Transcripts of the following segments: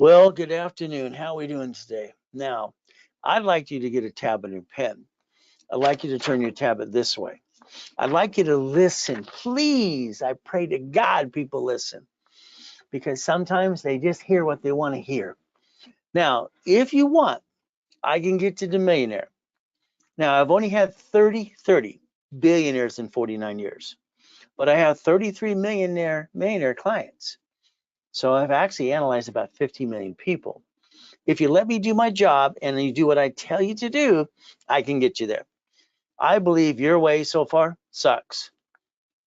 Well, good afternoon. How are we doing today? Now, I'd like you to get a tablet and pen. I'd like you to turn your tablet this way. I'd like you to listen. Please, I pray to God people listen because sometimes they just hear what they want to hear. Now, if you want, I can get to the millionaire. Now, I've only had 30 billionaires in 49 years, but I have 33 millionaire clients. So I've actually analyzed about 50 million people. If you let me do my job and you do what I tell you to do, I can get you there. I believe your way so far sucks.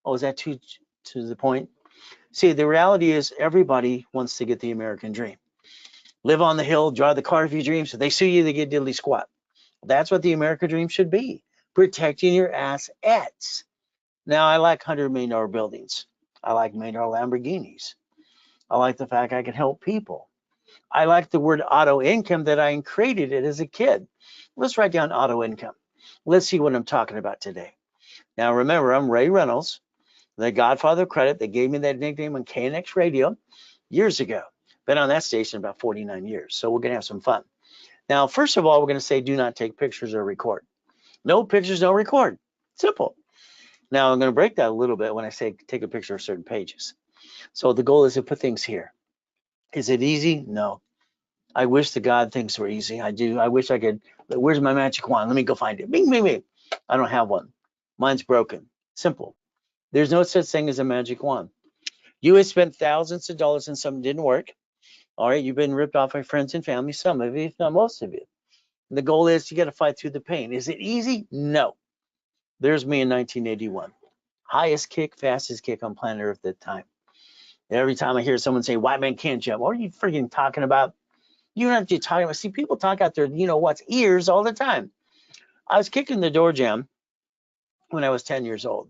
Oh, is that too to the point? See, the reality is everybody wants to get the American dream. Live on the hill, drive the car of your dreams. If they sue you, they get diddly squat. That's what the American dream should be. Protecting your assets. Now, I like $100 million buildings. I like $1 million Lamborghinis. I like the fact I can help people. I like the word auto income that I created it as a kid. Let's write down auto income. Let's see what I'm talking about today. Now, remember, I'm Ray Reynolds, the godfather of credit that gave me that nickname on KNX radio years ago. Been on that station about 49 years, so we're going to have some fun. Now, first of all, we're going to say do not take pictures or record. No pictures, no record. Simple. Now, I'm going to break that a little bit when I say take a picture of certain pages. So the goal is to put things here. Is it easy? No. I wish to God things were easy. I do. I wish I could. Where's my magic wand? Let me go find it. Bing, bing, bing. I don't have one. Mine's broken. Simple. There's no such thing as a magic wand. You have spent thousands of dollars and something didn't work. All right. You've been ripped off by friends and family, some of you, if not most of you. And the goal is you got to fight through the pain. Is it easy? No. There's me in 1981. Highest kick, fastest kick on planet Earth at the time. Every time I hear someone say, white man can't jump, what are you freaking talking about? You don't have to talk about. See, people talk out their, ears all the time. I was kicking the door jam when I was 10 years old,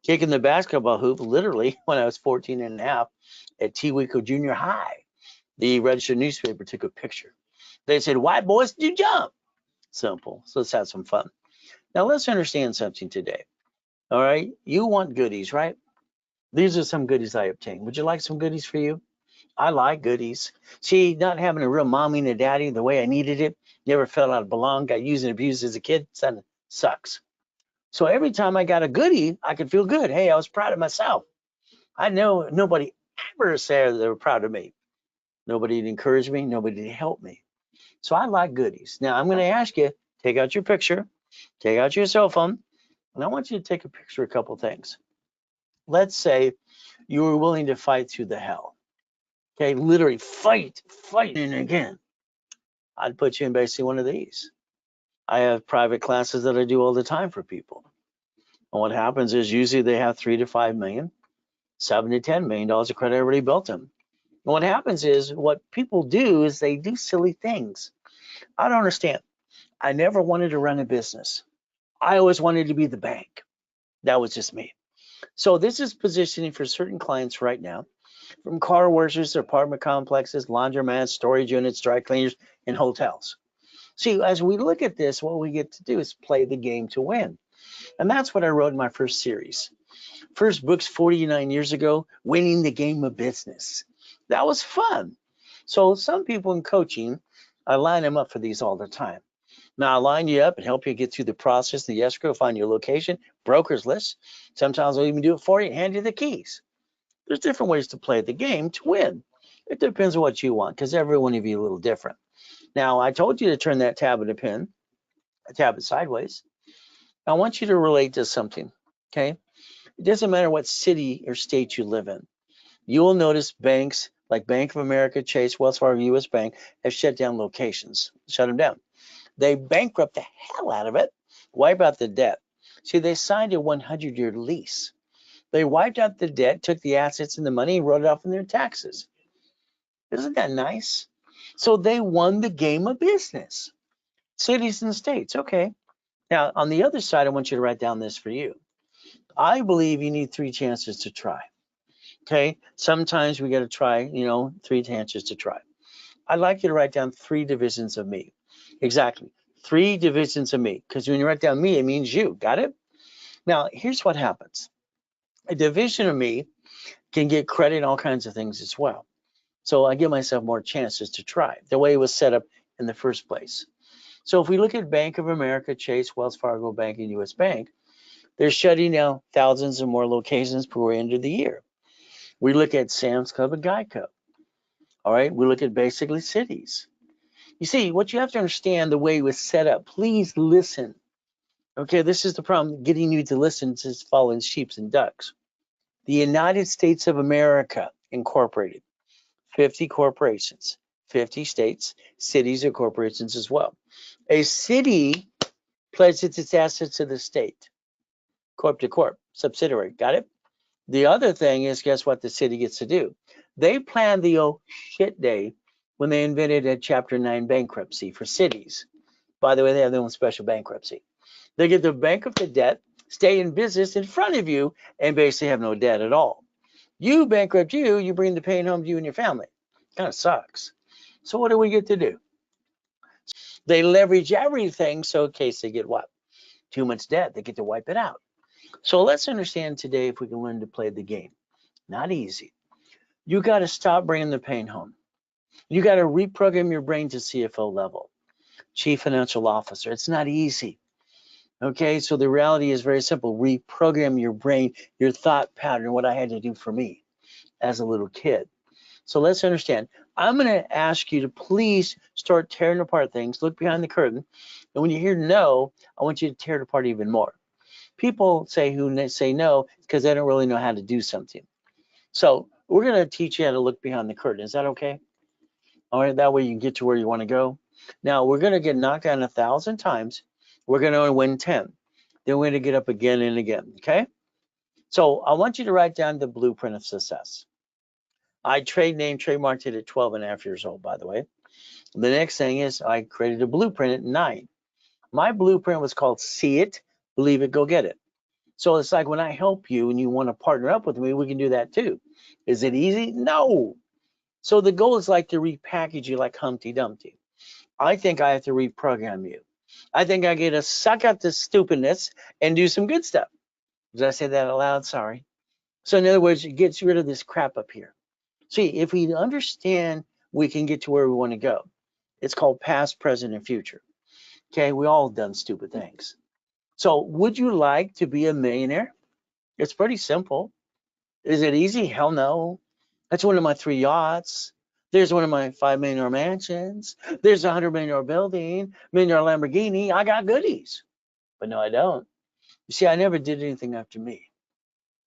kicking the basketball hoop literally when I was 14 and a half at Tewico Junior High. The registered newspaper took a picture. They said, white boys do jump. Simple. So let's have some fun. Now let's understand something today. All right. You want goodies, right? These are some goodies I obtained. Would you like some goodies for you? I like goodies. See, not having a real mommy and a daddy the way I needed it, never felt I belonged, got used and abused as a kid, son, sucks. So every time I got a goodie, I could feel good. Hey, I was proud of myself. I know nobody ever said they were proud of me. Nobody to encourage me, nobody to help me. So I like goodies. Now I'm going to ask you, take out your picture, take out your cell phone, and I want you to take a picture of a couple things. Let's say you were willing to fight through the hell. Okay, literally fight, and again. I'd put you in basically one of these. I have private classes that I do all the time for people. And what happens is usually they have 3 to 5 million, 7 to 10 million dollars of credit already built them. And what happens is what people do is they do silly things. I don't understand. I never wanted to run a business. I always wanted to be the bank. That was just me. So this is positioning for certain clients right now, from car washes, apartment complexes, laundromats, storage units, dry cleaners, and hotels. See, as we look at this, what we get to do is play the game to win. And that's what I wrote in my first series. First book's 49 years ago, Winning the Game of Business. That was fun. So some people in coaching, I line them up for these all the time. Now, I line you up and help you get through the process, the escrow, find your location, broker's list. Sometimes I'll even do it for you and hand you the keys. There's different ways to play the game to win. It depends on what you want, because every one of you is a little different. Now, I told you to turn that tablet pen, a tablet sideways. I want you to relate to something, okay? It doesn't matter what city or state you live in. You will notice banks like Bank of America, Chase, Wells Fargo, U.S. Bank have shut down locations, shut them down. They bankrupt the hell out of it, wipe out the debt. See, they signed a 100-year lease. They wiped out the debt, took the assets and the money, and wrote it off in their taxes. Isn't that nice? So they won the game of business. Cities and states, okay. Now, on the other side, I want you to write down this for you. I believe you need 3 chances to try. Okay. Sometimes we got to try, 3 chances to try. I'd like you to write down 3 divisions of me. Exactly. 3 divisions of me. Because when you write down me, it means you. Got it? Now, here's what happens. A division of me can get credit in all kinds of things as well. So I give myself more chances to try the way it was set up in the first place. So if we look at Bank of America, Chase, Wells Fargo Bank, and US Bank, they're shutting down thousands of more locations before the end of the year. We look at Sam's Club and Geico. All right. We look at basically cities. You see, what you have to understand the way it was set up. Please listen. Okay. This is the problem. Getting you to listen to following sheep and ducks. The United States of America Incorporated, 50 corporations, 50 states, cities are corporations as well. A city pledges its assets to the state, corp to corp, subsidiary. Got it? The other thing is, guess what the city gets to do? They planned the oh shit day when they invented a Chapter 9 bankruptcy for cities. By the way, they have their own special bankruptcy. They get to bankrupt the debt, stay in business in front of you, and basically have no debt at all. You bankrupt you bring the pain home to you and your family. Kind of sucks. So what do we get to do? They leverage everything so in case they get what? Too much debt, they get to wipe it out. So let's understand today if we can learn to play the game. Not easy. You got to stop bringing the pain home. You got to reprogram your brain to CFO level, Chief Financial Officer. It's not easy. Okay, so the reality is very simple. Reprogram your brain, your thought pattern, what I had to do for me as a little kid. So let's understand. I'm going to ask you to please start tearing apart things, look behind the curtain. And when you hear no, I want you to tear it apart even more. People say who say no because they don't really know how to do something. So we're going to teach you how to look behind the curtain. Is that okay? All right, that way you can get to where you want to go. Now we're going to get knocked down 1,000 times. We're going to win 10. Then we're going to get up again and again. Okay. So I want you to write down the blueprint of success. I trademarked it at 12 and a half years old, by the way. The next thing is I created a blueprint at 9. My blueprint was called See It, Believe It, Go Get It. So it's like when I help you and you want to partner up with me, we can do that too. Is it easy? No. So the goal is like to repackage you like Humpty Dumpty. I think I have to reprogram you. I think I get to suck out the stupidness and do some good stuff. Did I say that out loud? Sorry. So in other words, it gets rid of this crap up here. See, if we understand, we can get to where we want to go. It's called past, present, and future. Okay, we all done stupid things. So would you like to be a millionaire? It's pretty simple. Is it easy? Hell no. That's one of my 3 yachts. There's one of my $5 million mansions. There's a $100 million building, $1 million Lamborghini. I got goodies. But no, I don't. You see, I never did anything after me.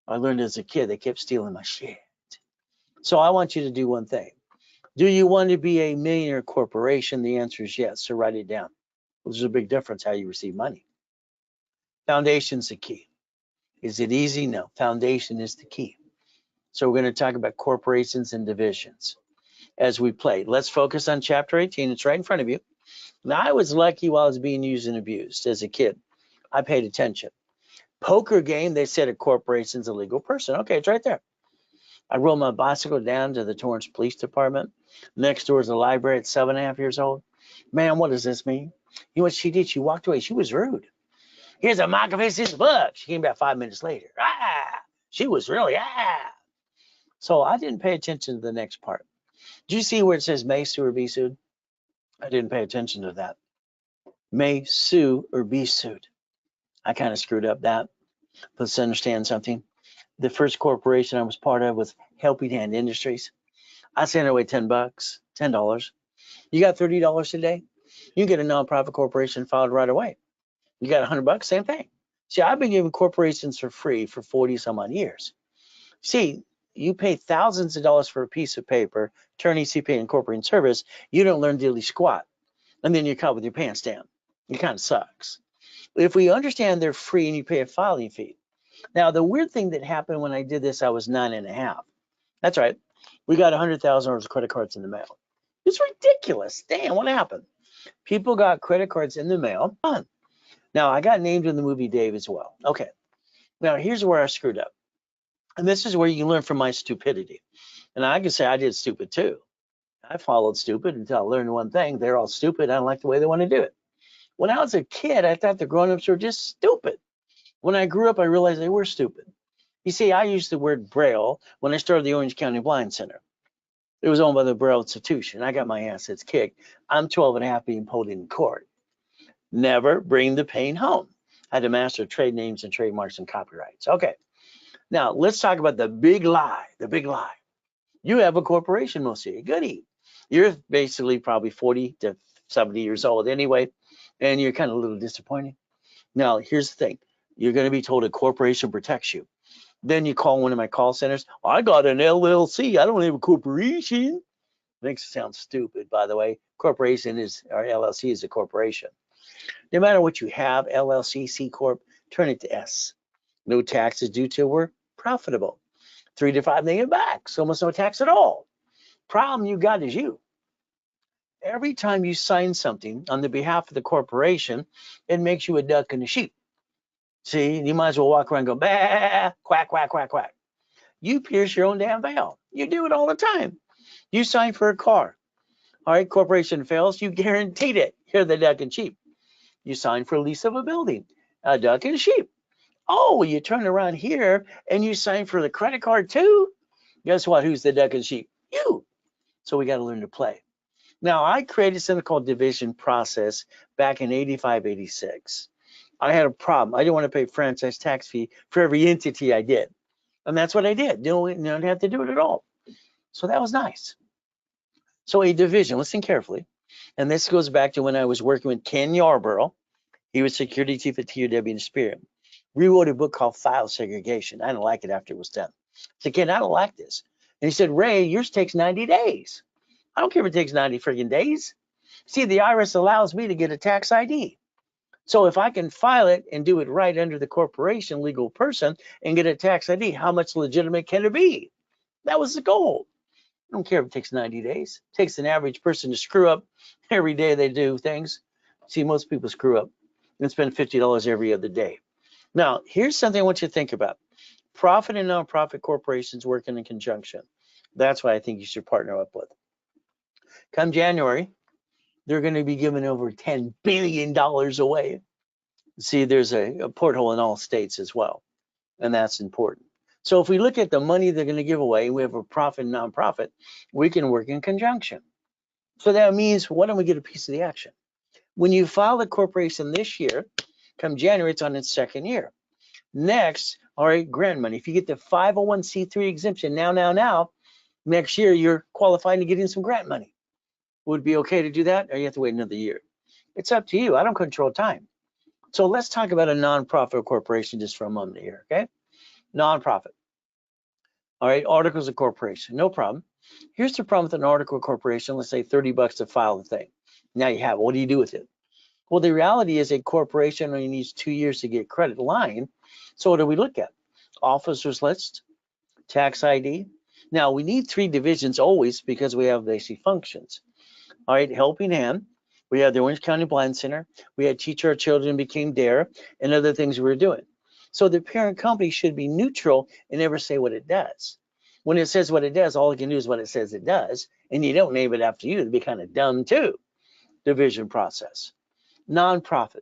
I learned as a kid, they kept stealing my shit. So I want you to do one thing. Do you want to be a millionaire corporation? The answer is yes. So write it down. There's a big difference how you receive money. Foundation's the key. Is it easy? No. Foundation is the key. So we're going to talk about corporations and divisions as we play. Let's focus on chapter 18. It's right in front of you. Now, I was lucky while I was being used and abused as a kid. I paid attention. Poker game, they said a corporation's a legal person. Okay, it's right there. I rode my bicycle down to the Torrance Police Department. Next door is the library at 7.5 years old. Man, what does this mean? You know what she did? She walked away. She was rude. Here's a Machiavelli's book. She came back 5 minutes later. She was really. So I didn't pay attention to the next part. Do you see where it says may sue or be sued? I didn't pay attention to that. May sue or be sued. I kind of screwed up that. Let's understand something. The first corporation I was part of was Helping Hand Industries. I sent away $10, $10. You got $30 today? You get a nonprofit corporation filed right away. You got $100, same thing. See, I've been giving corporations for free for 40 some odd years. See, you pay thousands of dollars for a piece of paper, attorney, CPA, and corporate service. You don't learn diddly squat. And then you're caught with your pants down. It kind of sucks. If we understand they're free and you pay a filing fee. Now, the weird thing that happened when I did this, I was 9.5. That's right. We got $100,000 of credit cards in the mail. It's ridiculous. Damn, what happened? People got credit cards in the mail. Now, I got named in the movie Dave as well. Okay. Now, here's where I screwed up. And this is where you learn from my stupidity. And I can say I did stupid too. I followed stupid until I learned one thing. They're all stupid. I don't like the way they want to do it. When I was a kid, I thought the grown-ups were just stupid. When I grew up, I realized they were stupid. You see, I used the word Braille when I started the Orange County Blind Center. It was owned by the Borough Institution. I got my assets kicked. I'm 12 and a half being pulled in court. Never bring the pain home. I had to master trade names and trademarks and copyrights. Okay. Now let's talk about the big lie. The big lie. You have a corporation, most of you. Goody. You're basically probably 40 to 70 years old anyway, and you're kind of a little disappointed. Now, here's the thing. You're going to be told a corporation protects you. Then you call one of my call centers. I got an LLC. I don't have a corporation. Makes it sound stupid, by the way. Corporation is, or LLC is a corporation. No matter what you have, LLC, C Corp, turn it to S. No taxes due till we're profitable. 3 to 5 million back. So almost no tax at all. Problem you got is you. Every time you sign something on the behalf of the corporation, it makes you a duck and a sheep. See, you might as well walk around and go, bah, quack, quack, quack, quack. You pierce your own damn veil. You do it all the time. You sign for a car. All right, corporation fails, you guaranteed it. You're the duck and sheep. You sign for a lease of a building, a duck and sheep. Oh, you turn around here and you sign for the credit card too? Guess what? Who's the duck and sheep? You. So we got to learn to play. Now, I created something called division process back in 85, 86. I had a problem. I didn't want to pay franchise tax fee for every entity I did. And that's what I did. Don't have to do it at all. So that was nice. So a division, listen carefully. And this goes back to when I was working with Ken Yarborough. He was security chief at TOW in the Spirit. We wrote a book called File Segregation. I didn't like it after it was done. I said, Ken, I don't like this. And he said, Ray, yours takes 90 days. I don't care if it takes 90 friggin' days. See, the IRS allows me to get a tax ID. So if I can file it and do it right under the corporation legal person and get a tax ID, how much legitimate can it be? That was the goal. I don't care if it takes 90 days. It takes an average person to screw up every day they do things. See, most people screw up and spend $50 every other day. Now, here's something I want you to think about. Profit and nonprofit corporations working in conjunction. That's what I think you should partner up with. Come January, they're going to be giving over $10 billion away. See, there's a porthole in all states as well, and that's important. So if we look at the money they're going to give away, we have a profit and nonprofit, we can work in conjunction. So that means, why don't we get a piece of the action? When you file the corporation this year, come January, it's on its second year. Next, all right, grant money. If you get the 501c3 exemption now, next year you're qualifying to get in some grant money. Would it be okay to do that, or you have to wait another year? It's up to you. I don't control time. So let's talk about a nonprofit corporation just for a moment here, okay? Nonprofit. All right, articles of corporation, no problem. Here's the problem with an article of corporation. Let's say 30 bucks to file the thing. Now you have it. What do you do with it? Well, the reality is a corporation only needs 2 years to get credit line. So what do we look at? Officers list, tax ID. Now we need 3 divisions always because we have basic functions. All right, helping hand. We had the Orange County Blind Center. We had Teach Our Children Became Dare and other things we were doing. So the parent company should be neutral and never say what it does. When it says what it does, all it can do is what it says it does. And you don't name it after you. It'd be kind of dumb too. Division process. Nonprofit.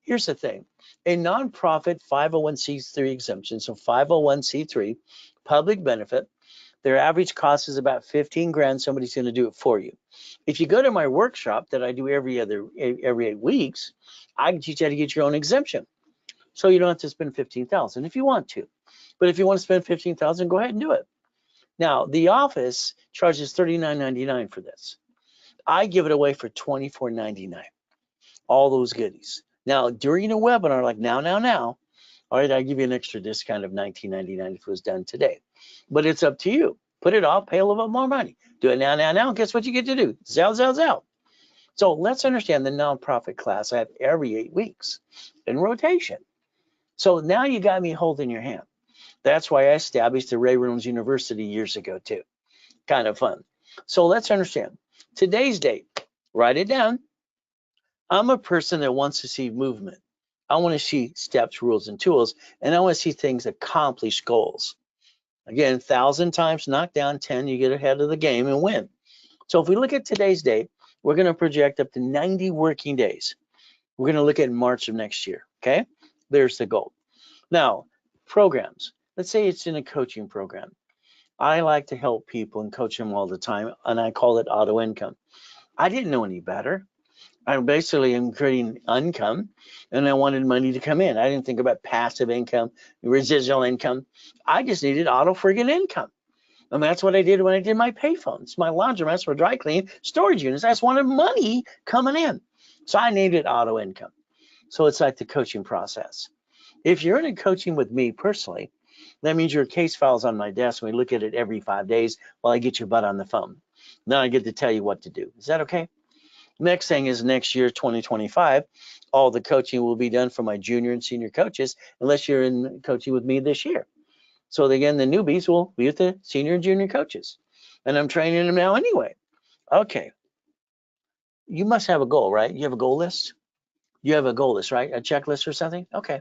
Here's the thing. A nonprofit 501c3 exemption, so 501c3, public benefit, their average cost is about 15 grand. Somebody's going to do it for you. If you go to my workshop that I do every 8 weeks, I can teach you how to get your own exemption. So you don't have to spend 15,000 if you want to. But if you want to spend 15,000, go ahead and do it. Now, the office charges $39.99 for this. I give it away for $24.99. All those goodies. Now, during a webinar like now, all right, I give you an extra discount of $19.99 if it was done today. But it's up to you. Put it off, pay a little bit more money. Do it now. Guess what you get to do? Zell. So let's understand the nonprofit class I have every 8 weeks in rotation. So now you got me holding your hand. That's why I established the Ray Reynolds University years ago too. Kind of fun. So let's understand. Today's date, write it down. I'm a person that wants to see movement. I want to see steps, rules, and tools, and I want to see things accomplish goals. Again, 1,000 times knock down 10, you get ahead of the game and win. So if we look at today's date, we're going to project up to 90 working days. We're going to look at March of next year, okay? There's the goal. Now, programs. Let's say it's in a coaching program. I like to help people and coach them all the time, and I call it auto income. I didn't know any better. I basically am creating income, and I wanted money to come in. I didn't think about passive income, residual income. I just needed auto friggin' income. And that's what I did when I did my payphones, my laundromats for dry cleaning, storage units. I just wanted money coming in. So I named it auto income. So it's like the coaching process. If you're in a coaching with me personally, that means your case file's on my desk. And we look at it every 5 days while I get your butt on the phone. Then I get to tell you what to do. Is that okay? Next thing is next year, 2025, all the coaching will be done for my junior and senior coaches, unless you're in coaching with me this year. So again, the newbies will be with the senior and junior coaches. And I'm training them now anyway. Okay. You must have a goal, right? You have a goal list? You have a goal list, right? A checklist or something? Okay.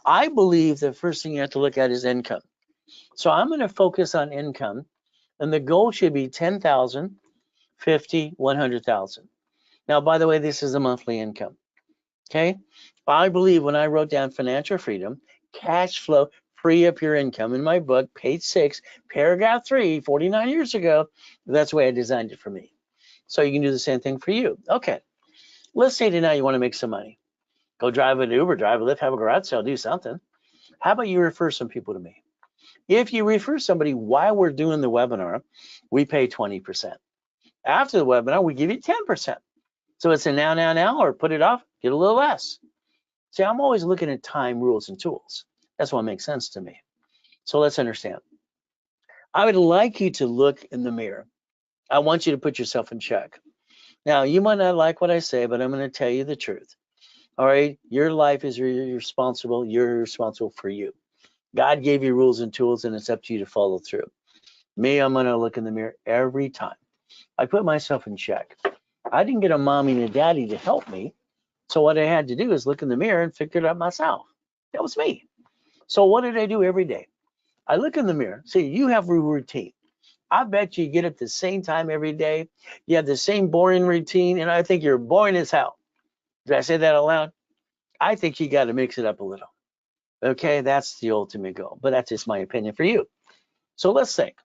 I believe the first thing you have to look at is income. So I'm going to focus on income, and the goal should be 10,000, 50, 100,000. Now, by the way, this is a monthly income. Okay. I believe when I wrote down financial freedom, cash flow, free up your income in my book, page 6, paragraph 3, 49 years ago, that's the way I designed it for me. So you can do the same thing for you. Okay. Let's say tonight you want to make some money. Go drive an Uber, drive a Lyft, have a garage sale, do something. How about you refer some people to me? If you refer somebody while we're doing the webinar, we pay 20%. After the webinar, we give you 10%. So it's a now, or put it off, get a little less. See, I'm always looking at time, rules, and tools. That's what makes sense to me. So let's understand. I would like you to look in the mirror. I want you to put yourself in check. Now, you might not like what I say, but I'm going to tell you the truth. All right, your life is responsible. You're responsible for you. God gave you rules and tools, and it's up to you to follow through. Me, I'm going to look in the mirror every time. I put myself in check. I didn't get a mommy and a daddy to help me. So what I had to do is look in the mirror and figure it out myself. That was me. So what did I do every day? I look in the mirror. See, you have a routine. I bet you get up the same time every day. You have the same boring routine, and I think you're boring as hell. Did I say that out loud? I think you got to mix it up a little. Okay, that's the ultimate goal, but that's just my opinion for you. So let's think.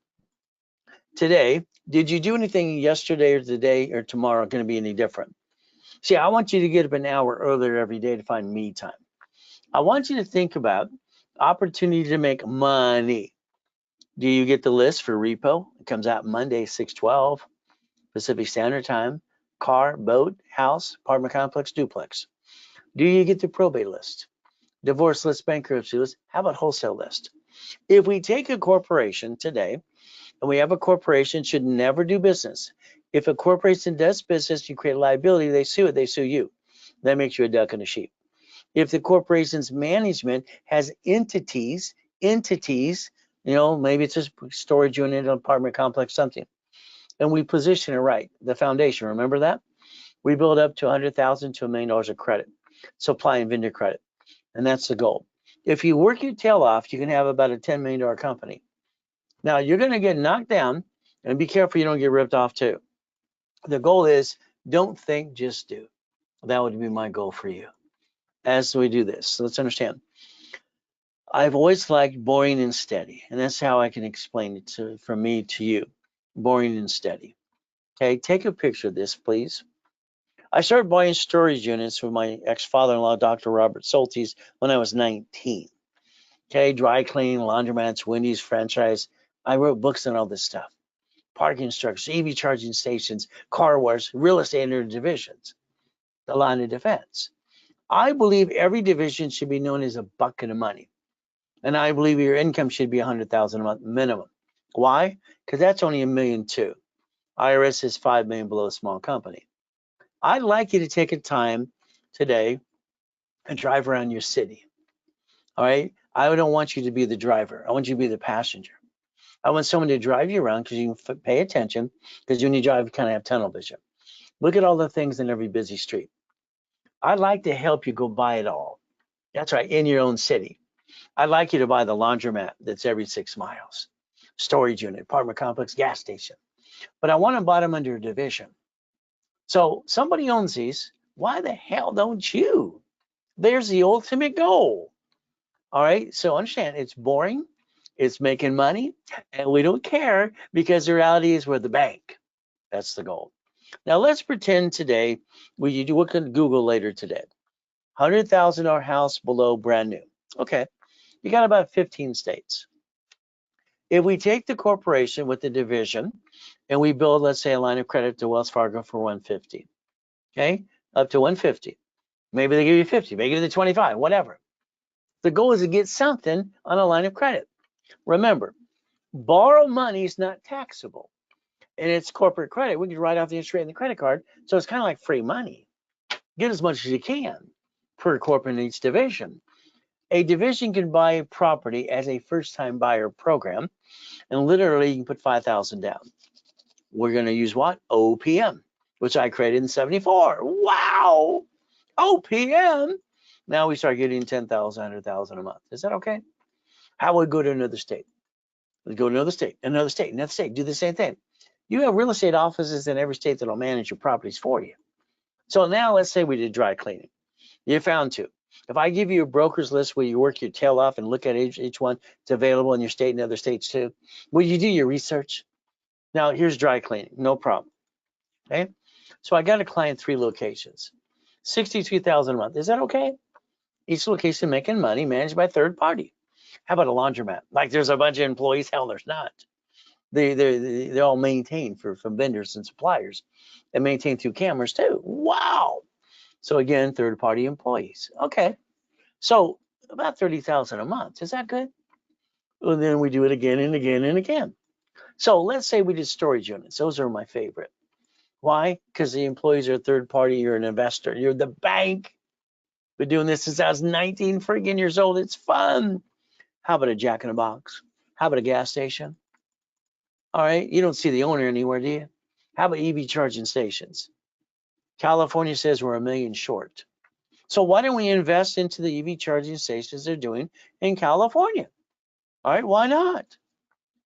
Today, did you do anything yesterday or today or tomorrow going to be any different? See, I want you to get up an hour earlier every day to find me time. I want you to think about opportunity to make money. Do you get the list for repo? It comes out Monday, 6/12 Pacific Standard Time. Car, boat, house, apartment complex, duplex. Do you get the probate list? Divorce list, bankruptcy list? How about wholesale list? If we take a corporation today, and we have a corporation should never do business. If a corporation does business, you create liability, they sue it, they sue you. That makes you a duck and a sheep. If the corporation's management has entities, maybe it's a storage unit, an apartment complex, something, and we position it right, the foundation, remember that? We build up to $100,000 to $1 million of credit, supply and vendor credit, and that's the goal. If you work your tail off, you can have about a $10 million company. Now, you're going to get knocked down, and be careful you don't get ripped off too. The goal is don't think, just do. That would be my goal for you as we do this. So let's understand. I've always liked boring and steady, and that's how I can explain it from me to you. Boring and steady. Okay, take a picture of this, please. I started buying storage units with my ex-father-in-law, Dr. Robert Soltis, when I was 19. Okay, dry cleaning, laundromats, Wendy's franchise. I wrote books on all this stuff. Parking structures, EV charging stations, car wash, real estate under divisions, the line of defense. I believe every division should be known as a bucket of money. And I believe your income should be $100,000 a month minimum. Why? Because that's only $1.2 million. IRS is $5 million below a small company. I'd like you to take a time today and drive around your city. All right. I don't want you to be the driver. I want you to be the passenger. I want someone to drive you around because you can pay attention, because when you drive, you kind of have tunnel vision. Look at all the things in every busy street. I'd like to help you go buy it all. That's right, in your own city. I'd like you to buy the laundromat that's every 6 miles, storage unit, apartment complex, gas station. But I want to buy them under a division. So somebody owns these. Why the hell don't you? There's the ultimate goal. All right, so understand, it's boring, It's making money, and we don't care because the reality is we're the bank. That's the goal. Now let's pretend today we do look at Google later today. $100,000 house below brand new. Okay, you got about 15 states. If we take the corporation with the division and we build, let's say, a line of credit to Wells Fargo for 150, okay, up to 150. Maybe they give you 50, maybe they give you 25, whatever. The goal is to get something on a line of credit. Remember, borrow money is not taxable, and it's corporate credit. We can write off the interest rate in the credit card, so it's kind of like free money. Get as much as you can per corporate in each division. A division can buy property as a first-time buyer program, and literally you can put 5,000 down. We're going to use what? OPM, which I created in 74. Wow! OPM! Now we start getting 10,000, 100,000 a month. Is that okay? How would we go to another state? Let's go to another state, another state, another state. Do the same thing. You have real estate offices in every state that'll manage your properties for you. So now let's say we did dry cleaning. You found two. If I give you a broker's list where you work your tail off and look at each one, it's available in your state and other states too. Will you do your research? Now here's dry cleaning, no problem. Okay. So I got a client, 3 locations, 62,000 a month. Is that okay? Each location making money, managed by third party. How about a laundromat? Like there's a bunch of employees? Hell, there's not. They're all maintained from vendors and suppliers, and maintained through cameras too. Wow. So again, third party employees. Okay. So about 30,000 a month. Is that good? Well, then we do it again and again and again. So let's say we did storage units. Those are my favorite. Why? Because the employees are third party. You're an investor. You're the bank. Been doing this since I was 19 freaking years old. It's fun. How about a Jack in the Box? How about a gas station? All right. You don't see the owner anywhere, do you? How about EV charging stations? California says we're $1 million short. So why don't we invest into the EV charging stations they're doing in California? All right. Why not?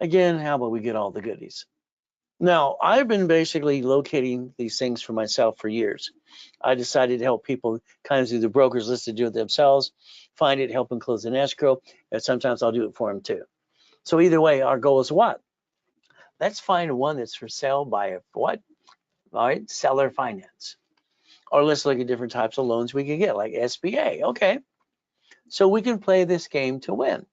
Again, how about we get all the goodies? Now, I've been basically locating these things for myself for years. I decided to help people kind of do the broker's list to do it themselves, find it, help them close an escrow, and sometimes I'll do it for them too. So either way, our goal is what? Let's find one that's for sale by what? All right, seller finance. Or let's look at different types of loans we can get, like SBA. Okay, so we can play this game to win.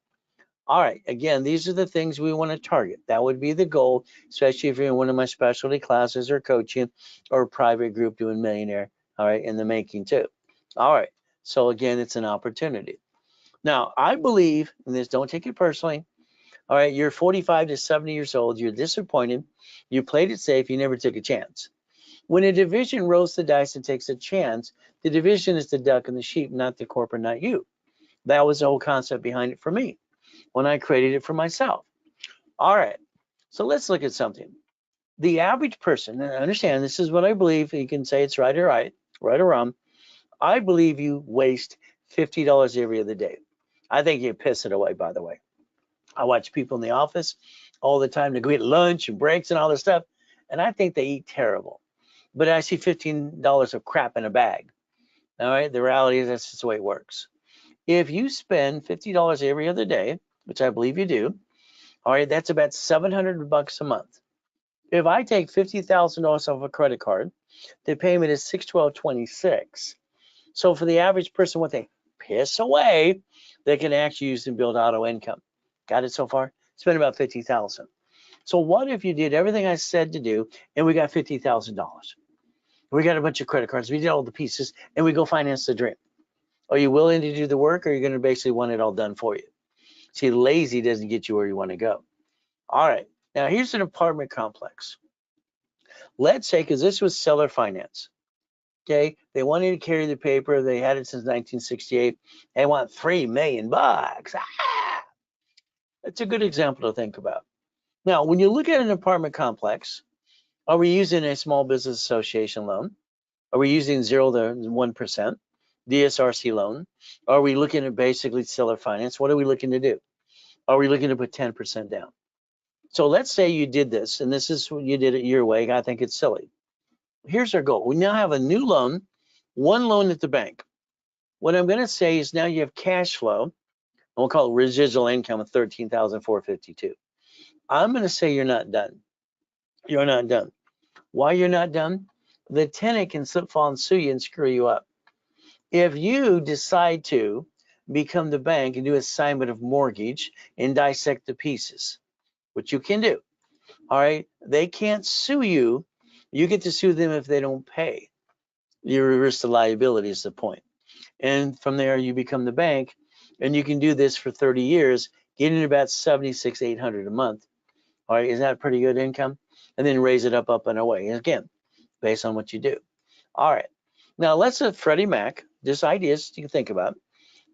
All right, again, these are the things we want to target. That would be the goal, especially if you're in one of my specialty classes or coaching or a private group doing Millionaire, all right, in the making too. All right, so again, it's an opportunity. Now, I believe in this, don't take it personally. All right, you're 45 to 70 years old, you're disappointed, you played it safe, you never took a chance. When a division rolls the dice and takes a chance, the division is the duck and the sheep, not the corporate, not you. That was the whole concept behind it for me when I created it for myself. All right, so let's look at something. The average person, and understand this is what I believe, you can say it's right or wrong. I believe you waste $50 every other day. I think you piss it away, by the way. I watch people in the office all the time to go eat lunch and breaks and all this stuff, and I think they eat terrible. But I see $15 of crap in a bag. All right, the reality is that's just the way it works. If you spend $50 every other day, which I believe you do, all right, that's about $700 a month. If I take $50,000 off a credit card, the payment is $612.26. So for the average person, what they piss away, they can actually use and build auto income. Got it so far? Spend about $50,000. So what if you did everything I said to do, and we got $50,000? We got a bunch of credit cards. We did all the pieces, and we go finance the dream. Are you willing to do the work, or are you going to basically want it all done for you? See, lazy doesn't get you where you want to go. All right. Now, here's an apartment complex. Let's say, because this was seller finance. Okay. They wanted to carry the paper. They had it since 1968. They want $3 million. Ah! That's a good example to think about. Now, when you look at an apartment complex, are we using a small business association loan? Are we using 0 to 1%? DSRC loan? Are we looking at basically seller finance? What are we looking to do? Are we looking to put 10% down? So let's say you did this, and this is you did it your way. I think it's silly. Here's our goal. We now have a new loan, one loan at the bank. What I'm going to say is now you have cash flow we'll call it residual income of $13,452. I'm going to say you're not done. You're not done. Why you're not done? The tenant can slip, fall, and sue you and screw you up. If you decide to become the bank and do assignment of mortgage and dissect the pieces, which you can do, all right, they can't sue you. You get to sue them if they don't pay. You reverse the liability is the point. And from there, you become the bank, and you can do this for 30 years, getting about $76,800 a month. All right, is that pretty good income? And then raise it up and away. And again, based on what you do. All right. Now let's Freddie Mac, just ideas you can think about.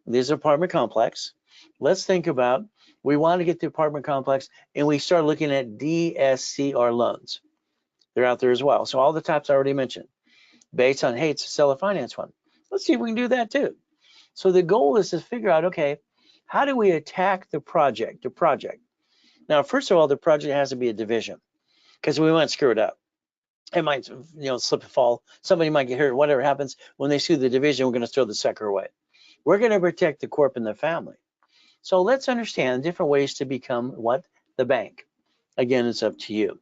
This apartment complex. Let's think about, we want to get the apartment complex, and we start looking at DSCR loans. They're out there as well. So all the types I already mentioned, based on, hey, it's a seller finance one. Let's see if we can do that too. So the goal is to figure out, okay, how do we attack the project? Now, first of all, the project has to be a division because we might screw it up. It might, slip and fall. Somebody might get hurt. Whatever happens, when they sue the division, we're going to throw the sucker away. We're going to protect the corp and the family. So let's understand different ways to become what? The bank. Again, it's up to you.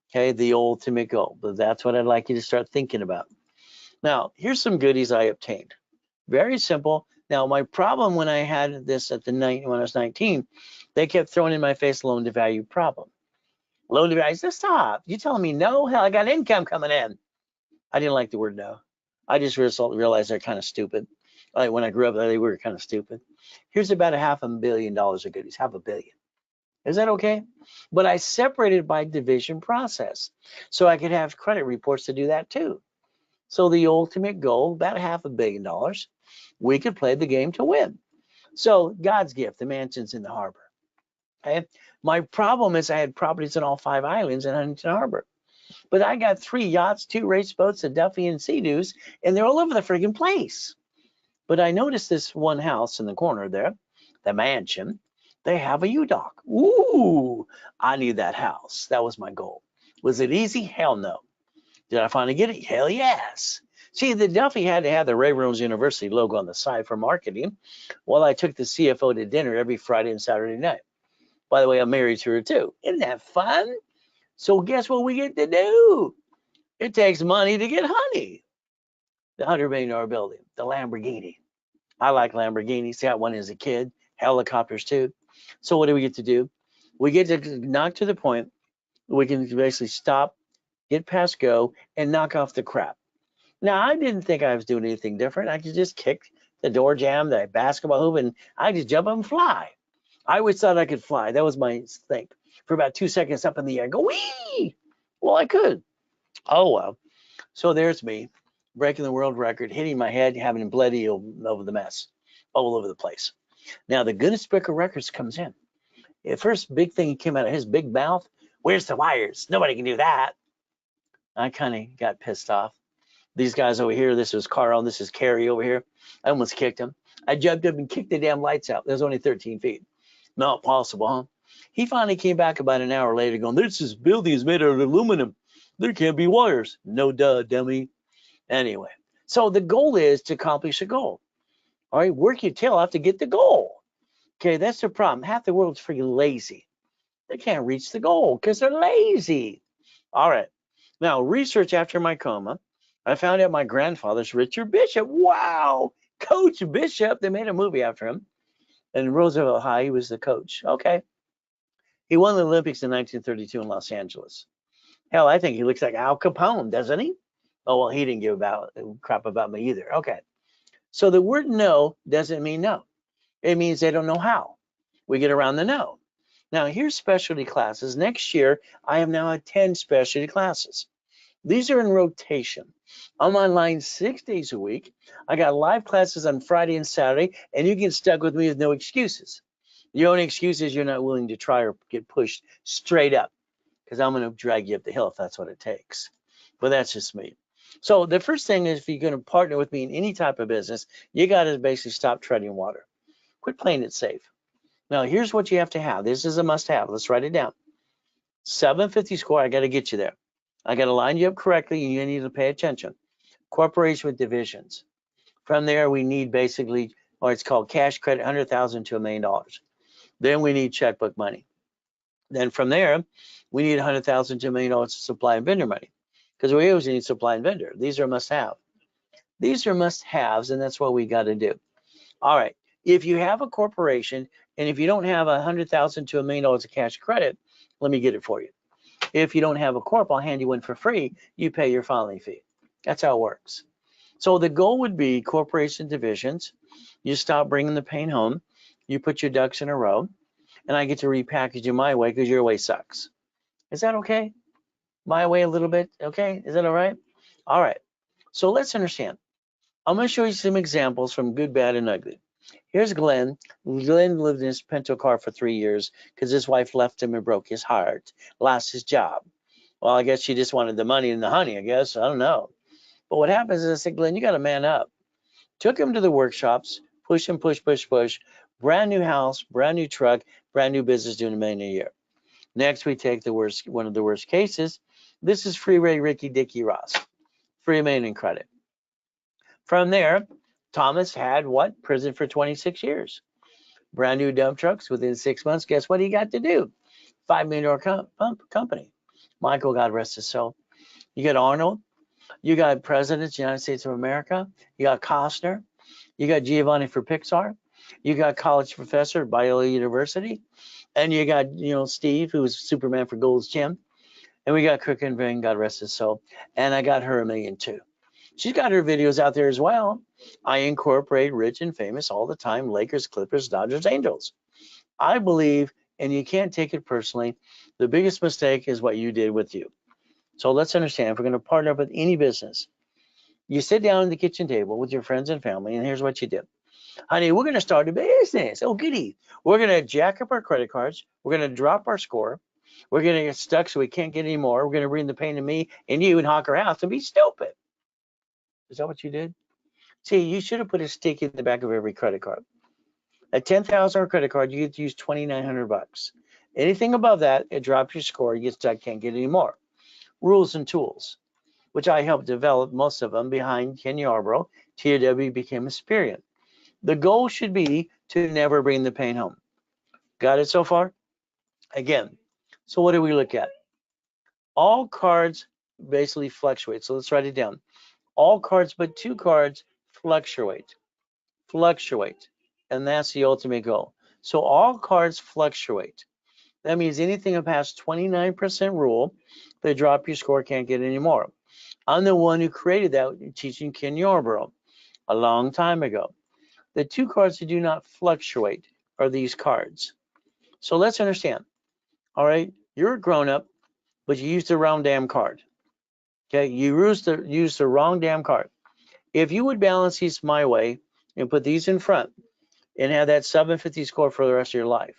Okay, the ultimate goal. But that's what I'd like you to start thinking about. Now, here's some goodies I obtained. Very simple. Now, my problem when I had this when I was 19, they kept throwing in my face loan to value problem. Loan to value, I said, stop. You telling me no? Hell, I got income coming in. I didn't like the word no. I just realized they're kind of stupid. Like when I grew up, they were kind of stupid. Here's about $500 million of goodies, $500 million. Is that okay? But I separated by division process. So I could have credit reports to do that too. So the ultimate goal, about $500 million, we could play the game to win. So God's gift, the mansion's in the harbor. Okay. My problem is I had properties in all 5 islands in Huntington Harbor. But I got 3 yachts, 2 race boats, a Duffy and Sea-Doos, and they're all over the friggin' place. But I noticed this one house in the corner there, the mansion, they have a U-Dock. Ooh, I need that house. That was my goal. Was it easy? Hell no. Did I finally get it? Hell yes. See, the Duffy had to have the Ray Rose University logo on the side for marketing. Well, I took the CFO to dinner every Friday and Saturday night. By the way, I'm married to her too. Isn't that fun? So guess what we get to do? It takes money to get honey. The $100 million building, the Lamborghini. I like Lamborghinis. Got one as a kid. Helicopters too. So what do we get to do? We get to knock to the point. We can basically stop, get past go, and knock off the crap. Now, I didn't think I was doing anything different. I could just kick the door jam, the basketball hoop, and I just jump up and fly. I always thought I could fly. That was my thing. For about 2 seconds up in the air, go wee. Well, I could. Oh, well. So there's me, breaking the world record, hitting my head, having bloody over the mess, all over the place. Now, the Guinness Book of Records comes in. The first big thing came out of his big mouth, where's the wires? Nobody can do that. I kind of got pissed off. These guys over here, this is Carl, this is Carrie over here. I almost kicked him. I jumped up and kicked the damn lights out. There's only 13 feet. Not possible, huh? He finally came back about an hour later going, this building is made out of aluminum. There can't be wires. No duh, dummy. Anyway, so the goal is to accomplish a goal. All right, work your tail off to get the goal. Okay, that's the problem. Half the world's freaking lazy. They can't reach the goal because they're lazy. All right. Now, research after my coma, I found out my grandfather's Richard Bishop. Wow, Coach Bishop. They made a movie after him. And Roosevelt High, he was the coach. Okay. He won the Olympics in 1932 in Los Angeles. Hell, I think he looks like Al Capone, doesn't he? Oh, well, he didn't give a crap about me either. Okay. So the word no doesn't mean no. It means they don't know how. We get around the no. Now, here's specialty classes. Next year, I have now 10 specialty classes. These are in rotation. I'm online 6 days a week. I got live classes on Friday and Saturday, and you get stuck with me with no excuses. The only excuse is you're not willing to try or get pushed straight up, because I'm going to drag you up the hill if that's what it takes. But that's just me. So the first thing is, if you're going to partner with me in any type of business, you got to basically stop treading water. Quit playing it safe. Now, here's what you have to have. This is a must-have. Let's write it down. 750 score, I got to get you there. I got to line you up correctly, and you need to pay attention. Corporation with divisions. From there, we need basically or it's called cash credit, 100,000 to $1 million. Then we need checkbook money. Then from there, we need 100,000 to $1 million of supply and vendor money, because we always need supply and vendor. These are must-have. These are must-haves, and that's what we got to do. All right. If you have a corporation, and if you don't have 100,000 to $1 million of cash credit, let me get it for you. If you don't have a corp, I'll hand you one for free. You pay your filing fee. That's how it works. So the goal would be corporation divisions. You stop bringing the pain home. You put your ducks in a row, and I get to repackage you my way because your way sucks. Is that okay? My way a little bit, okay? Is that all right? All right. So let's understand. I'm going to show you some examples from good, bad, and ugly. Here's Glenn. Glenn lived in his Pinto car for 3 years because his wife left him and broke his heart, lost his job. Well, I guess she just wanted the money and the honey, I guess. I don't know. But what happens is I said, Glenn, you got to man up. Took him to the workshops, push him, push, push, push. Brand new house, brand new truck, brand new business doing $1 million a year. Next, we take one of the worst cases. This is Freeway Ricky Dicky Ross, $3 million in credit. From there, Thomas had what? Prison for 26 years. Brand new dump trucks within 6 months. Guess what he got to do? $5 million company. Michael, God rest his soul. You got Arnold. You got presidents of the United States of America. You got Costner. You got Giovanni for Pixar. You got college professor at Biola University. And you got, Steve, who was Superman for Gold's Gym. And we got Cook and Ving, God rest his soul. And I got her $1 million too. She's got her videos out there as well. I incorporate rich and famous all the time. Lakers, Clippers, Dodgers, Angels. I believe, and you can't take it personally, the biggest mistake is what you did with you. So let's understand, if we're going to partner up with any business, you sit down at the kitchen table with your friends and family, and here's what you do. Honey, we're going to start a business. Oh, goody. We're going to jack up our credit cards. We're going to drop our score. We're going to get stuck so we can't get any more. We're going to bring the pain to me and you and hawk our house and be stupid. Is that what you did? See, you should have put a stick in the back of every credit card. A $10,000 credit card, you get to use $2,900. Anything above that, it drops your score. You get stuck, can't get any more. Rules and tools, which I helped develop most of them behind Ken Yarbrough. TOW became Experian. The goal should be to never bring the pain home. Got it so far? Again, so what do we look at? All cards basically fluctuate. So let's write it down. All cards but 2 cards fluctuate. And that's the ultimate goal. So all cards fluctuate. That means anything past 29% rule, they drop your score, can't get any more. I'm the one who created that, teaching Ken Yarbrough a long time ago. The 2 cards that do not fluctuate are these cards. So let's understand. All right, you're a grown-up, but you used the wrong damn card. Okay, you used the wrong damn card. If you would balance these my way and put these in front and have that 750 score for the rest of your life.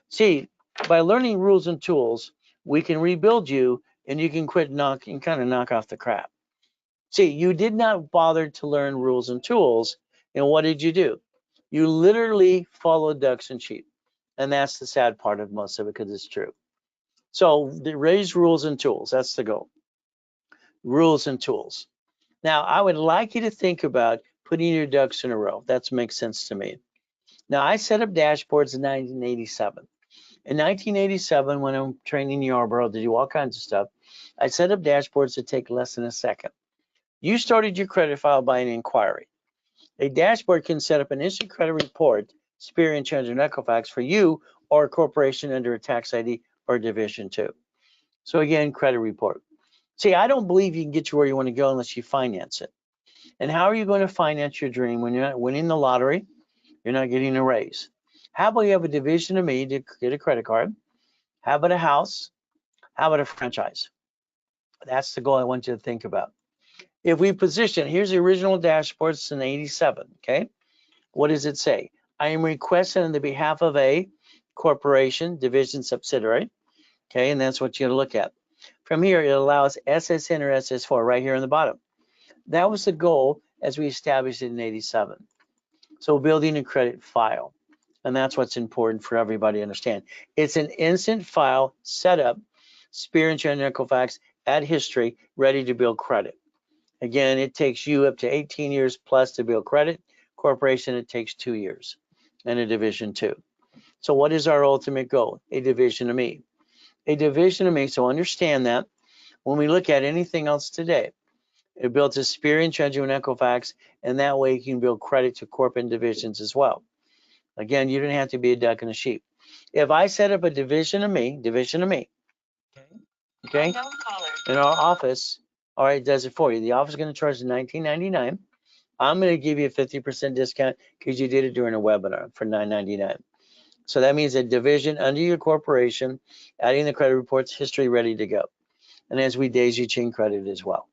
See, by learning rules and tools, we can rebuild you and you can quit kind of knock off the crap. See, you did not bother to learn rules and tools, and what did you do? You literally followed ducks and sheep, and that's the sad part of most of it because it's true. So raise rules and tools, that's the goal. Rules and tools. Now, I would like you to think about putting your ducks in a row. That makes sense to me. Now, I set up dashboards in 1987. In 1987, when I'm training Yarbrough to do all kinds of stuff, I set up dashboards that take less than a second. You started your credit file by an inquiry. A dashboard can set up an instant credit report, Experian, Trends, or Equifax for you or a corporation under a tax ID or Division 2. So again, credit report. See, I don't believe you can get you where you want to go unless you finance it. And how are you going to finance your dream when you're not winning the lottery? You're not getting a raise. How about you have a division of me to get a credit card? How about a house? How about a franchise? That's the goal I want you to think about. If we position, here's the original dashboard in 87, okay? What does it say? I am requesting on the behalf of a corporation, division, subsidiary, okay? And that's what you're gonna look at. From here, it allows SSN or SS4 right here on the bottom. That was the goal as we established it in 87. So building a credit file, and that's what's important for everybody to understand. It's an instant file set up, Experian and Equifax, add history, ready to build credit. Again, it takes you up to 18 years plus to build credit. Corporation, it takes 2 years, and a division 2. So what is our ultimate goal? A division of me. A division of me. So understand that when we look at anything else today, it builds experience, judgment, and Equifax, and that way you can build credit to corporate divisions as well. Again, you don't have to be a duck and a sheep. If I set up a division of me, okay, in our office, all right, it does it for you. The office is going to charge $19.99. I'm going to give you a 50% discount because you did it during a webinar for $9.99. So that means a division under your corporation, adding the credit reports, history ready to go. And as we daisy chain credit as well.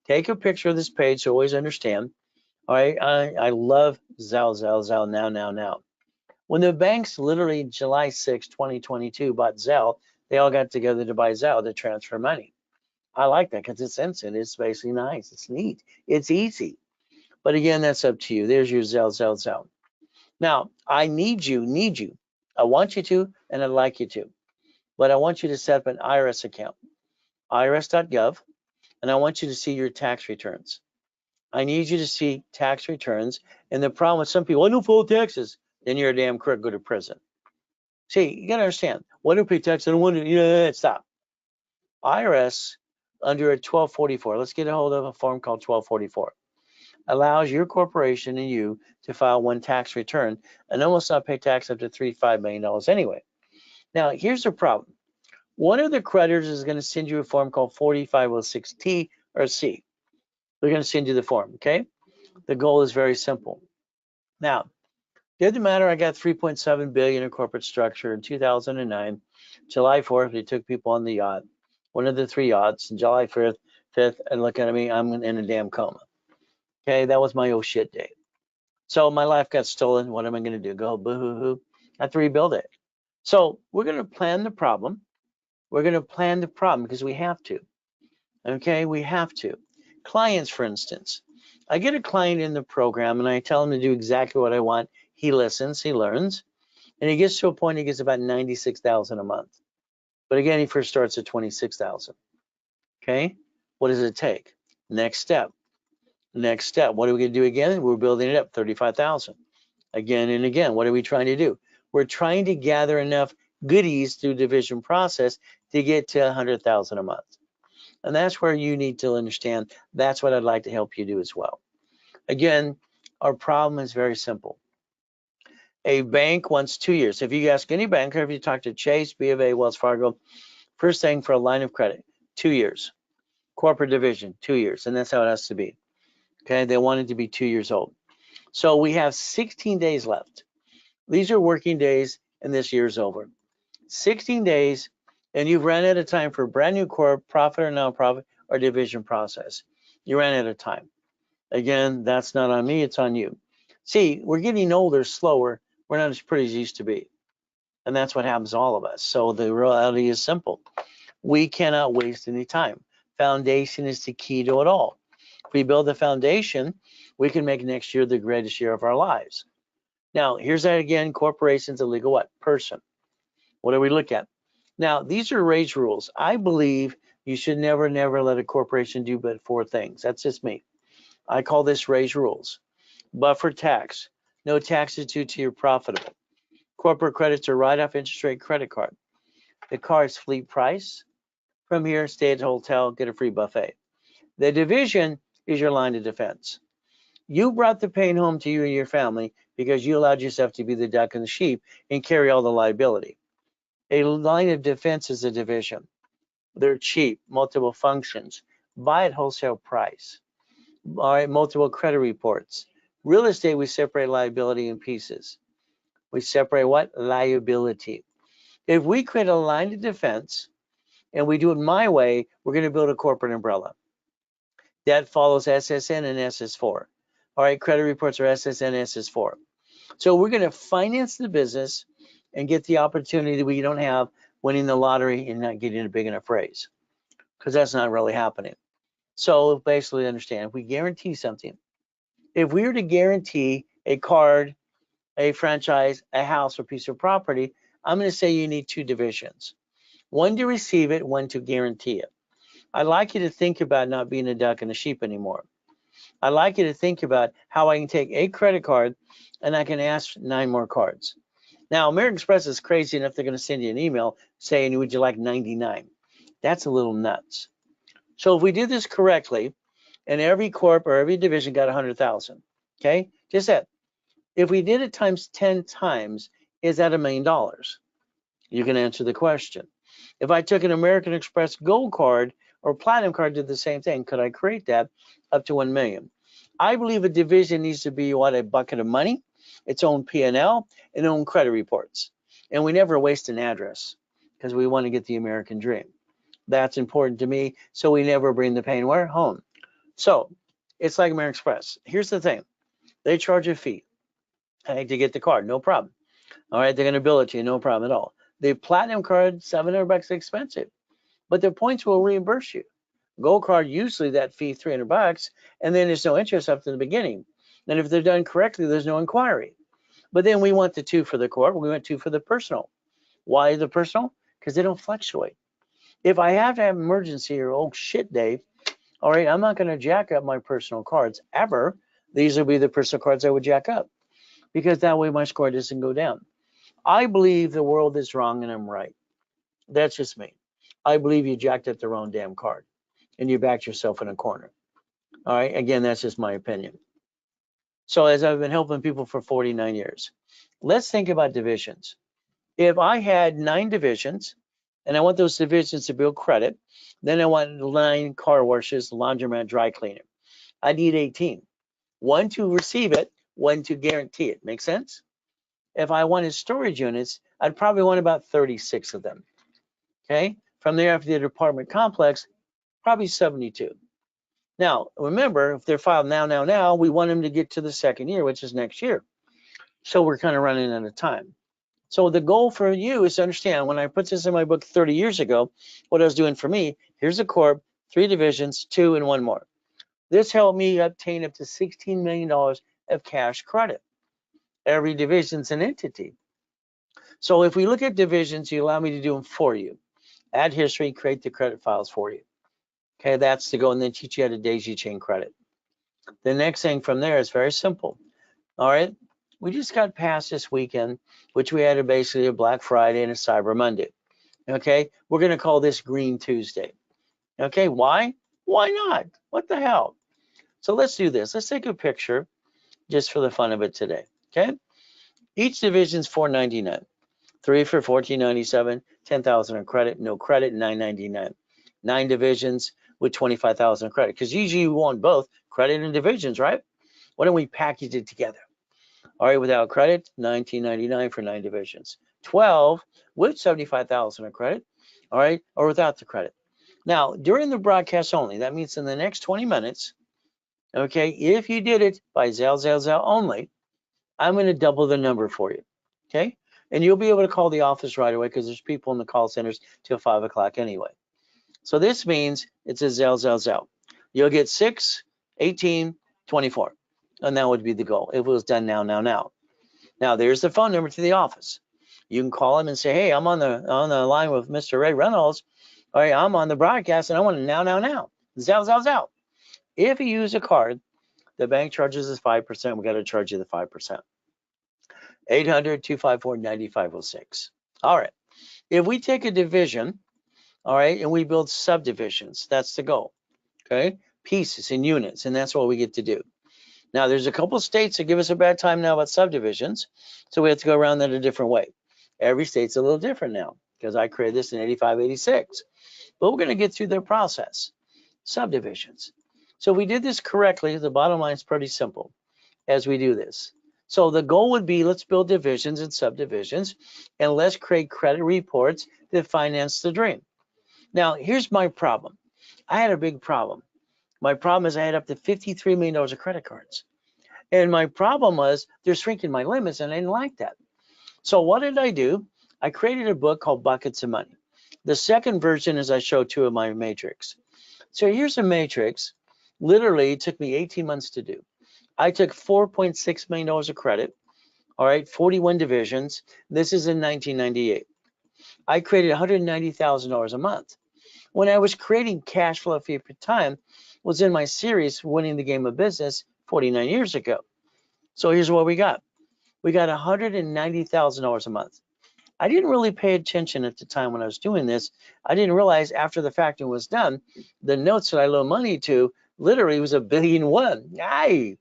Take a picture of this page so always understand. All right, I love Zelle, now. When the banks literally July 6, 2022 bought Zelle, they all got together to buy Zelle to transfer money. I like that because it's instant. It's basically nice. It's neat. It's easy. But again, that's up to you. There's your Zelle. Now, I need you. I want you to, and I'd like you to. But I want you to set up an IRS account, irs.gov, and I want you to see your tax returns. I need you to see tax returns. And the problem with some people, I don't file taxes. Then you're a damn crook, go to prison. See, you got to understand, why don't pay tax? I don't want to, stop. IRS under a 1244, let's get a hold of a form called 1244, allows your corporation and you to file one tax return and almost not pay tax up to $3-5 million anyway. Now, here's the problem. One of the creditors is going to send you a form called 4506T or C. They're going to send you the form, okay? The goal is very simple. Now, didn't matter, I got 3.7 billion in corporate structure in 2009. July 4th, they took people on the yacht, one of the 3 yachts, and July 5th, and look at me, I'm in a damn coma. Okay, that was my oh shit day. So my life got stolen. What am I going to do? Go boo-hoo-hoo? I have to rebuild it. So we're going to plan the problem. We're going to plan the problem because we have to. Okay, we have to. Clients, for instance. I get a client in the program and I tell him to do exactly what I want. He listens, he learns, and he gets to a point he gets about 96,000 a month. But again, he first starts at 26,000. Okay, what does it take? Next step. What are we going to do again? We're building it up, 35,000. Again and again, what are we trying to do? We're trying to gather enough goodies through division process to get to 100,000 a month. And that's where you need to understand. That's what I'd like to help you do as well. Again, our problem is very simple. A bank wants 2 years. If you ask any banker, if you talk to Chase, B of A, Wells Fargo, first thing for a line of credit, 2 years. Corporate division, 2 years. And that's how it has to be. Okay, they want it to be 2 years old. So we have 16 days left. These are working days and this year's over. 16 days and you've ran out of time for a brand new corp, profit or nonprofit, or division process. You ran out of time. Again, that's not on me, it's on you. See, we're getting older, slower. We're not as pretty as used to be. And that's what happens to all of us. So the reality is simple. We cannot waste any time. Foundation is the key to it all. If we build the foundation, we can make next year the greatest year of our lives. Now, here's that again, corporations, illegal what? Person. What do we look at? Now, these are Ray's rules. I believe you should never let a corporation do but 4 things. That's just me. I call this Ray's rules. Buffer tax. No taxes due to your profitable. Corporate credits are write-off interest rate credit card. The card's fleet price. From here, stay at a hotel, get a free buffet. The division is your line of defense. You brought the pain home to you and your family because you allowed yourself to be the duck and the sheep and carry all the liability. A line of defense is a division. They're cheap, multiple functions. Buy at wholesale price. All right, multiple credit reports. Real estate, we separate liability in pieces. We separate what? Liability. If we create a line of defense and we do it my way, we're going to build a corporate umbrella. That follows SSN and SS4. All right, credit reports are SSN, SS4. So we're going to finance the business and get the opportunity that we don't have winning the lottery and not getting a big enough raise, because that's not really happening. So basically understand, if we guarantee something, if we were to guarantee a card, a franchise, a house, or piece of property, I'm going to say you need 2 divisions. One to receive it, one to guarantee it. I'd like you to think about not being a duck and a sheep anymore. I'd like you to think about how I can take a credit card and I can ask 9 more cards. Now, American Express is crazy enough they're going to send you an email saying, would you like 99? That's a little nuts. So if we did this correctly, and every corp or every division got 100,000, okay? Just that. If we did it times 10 times, is that $1 million? You can answer the question. If I took an American Express Gold card or Platinum card, did the same thing, could I create that up to 1 million? I believe a division needs to be what, a bucket of money, its own P&L, and own credit reports. And we never waste an address because we want to get the American dream. That's important to me, so we never bring the pain where? Home. So it's like American Express. Here's the thing. They charge a fee to get the card, no problem. All right, they're going to bill it to you, no problem at all. The Platinum card, $700 expensive, but the points will reimburse you. Gold card, usually that fee $300, and then there's no interest up to the beginning. And if they're done correctly, there's no inquiry. But then we want the 2 for the corp, we want 2 for the personal. Why the personal? Because they don't fluctuate. If I have to have emergency or oh shit day, all right, I'm not going to jack up my personal cards ever. These will be the personal cards I would jack up because that way my score doesn't go down. I believe the world is wrong and I'm right. That's just me. I believe you jacked up the wrong damn card and you backed yourself in a corner. All right, again, that's just my opinion. So as I've been helping people for 49 years, let's think about divisions. If I had 9 divisions and I want those divisions to build credit, then I want 9 car washes, laundromat, dry cleaner. I need 18. 1 to receive it, 1 to guarantee it. Make sense? If I wanted storage units, I'd probably want about 36 of them. Okay? From there, after the apartment complex, probably 72. Now, remember, if they're filed now, we want them to get to the second year, which is next year. So we're kind of running out of time. So the goal for you is to understand, when I put this in my book 30 years ago, what I was doing for me, here's a corp, 3 divisions, 2 and 1 more. This helped me obtain up to $16 million of cash credit. Every division's an entity. So if we look at divisions, you allow me to do them for you. Add history, create the credit files for you. Okay, that's to go and then teach you how to daisy chain credit. The next thing from there is very simple. All right, we just got past this weekend, which we had basically a Black Friday and a Cyber Monday. Okay, we're going to call this Green Tuesday. Okay, why? Why not? What the hell? So let's do this. Let's take a picture just for the fun of it today. Okay, each division is $4.99. 3 for $14.97, 10,000 in credit, no credit, $9.99. 9 divisions with 25,000 credit, because usually you want both credit and divisions, right? Why don't we package it together? All right, without credit, $19.99 for 9 divisions. 12 with 75,000 in credit, all right, or without the credit. Now, during the broadcast only, that means in the next 20 minutes, okay, if you did it by Zelle only, I'm going to double the number for you, okay? And you'll be able to call the office right away because there's people in the call centers till 5 o'clock anyway. So this means it's a Zelle. You'll get 6, 18, 24. And that would be the goal if it was done now. Now there's the phone number to the office. You can call them and say, hey, I'm on the line with Mr. Ray Reynolds. All right, I'm on the broadcast and I want it now. Zelle. If you use a card, the bank charges us 5%. We got to charge you the 5%. 800-254-9506. All right. If we take a division, all right, and we build subdivisions, that's the goal. Okay, pieces and units, and that's what we get to do. Now, there's a couple states that give us a bad time now about subdivisions, so we have to go around that a different way. Every state's a little different now because I created this in 85, 86. But we're going to get through the process. Subdivisions. So if we did this correctly, the bottom line is pretty simple as we do this. So the goal would be, let's build divisions and subdivisions, and let's create credit reports that finance the dream. Now, here's my problem. I had a big problem. My problem is I had up to $53 million of credit cards. And my problem was they're shrinking my limits, and I didn't like that. So what did I do? I created a book called Buckets of Money. The second version is I show 2 of my matrix. So here's a matrix. Literally, it took me 18 months to do. I took $4.6 million of credit, all right, 41 divisions. This is in 1998. I created $190,000 a month. When I was creating cash flow fee per time was in my series, Winning the Game of Business, 49 years ago. So here's what we got. We got $190,000 a month. I didn't really pay attention at the time when I was doing this. I didn't realize after the factoring was done, the notes that I loaned money to literally was $1.1 billion. Aye.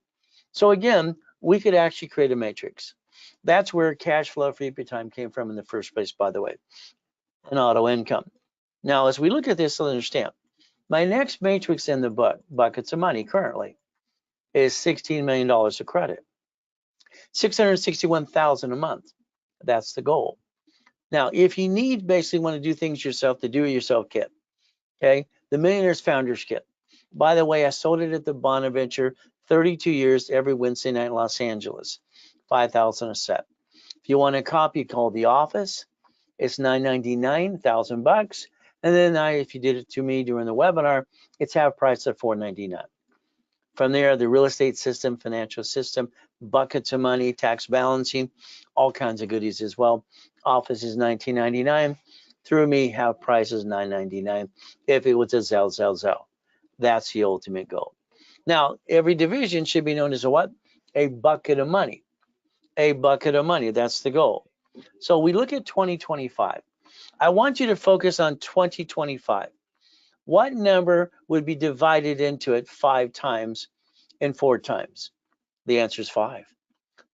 So again, we could actually create a matrix. That's where cash flow for EP time came from in the first place, by the way, and auto income. Now, as we look at this, let's understand. My next matrix in the buckets of money currently is $16 million of credit, $661,000 a month. That's the goal. Now, if you basically want to do things yourself, the do-it-yourself kit, okay? The Millionaire's Founders Kit. By the way, I sold it at the Bonaventure, 32 years every Wednesday night in Los Angeles, $5,000 a set. If you want a copy, call the office. It's $9.99, $1,000. And then if you did it to me during the webinar, it's half price at $4.99. From there, the real estate system, financial system, buckets of money, tax balancing, all kinds of goodies as well. Office is $19.99. Through me, half price is $9.99. If it was a Zell. That's the ultimate goal. Now, every division should be known as a what? A bucket of money. A bucket of money. That's the goal. So we look at 2025. I want you to focus on 2025. What number would be divided into it 5 times and 4 times? The answer is 5.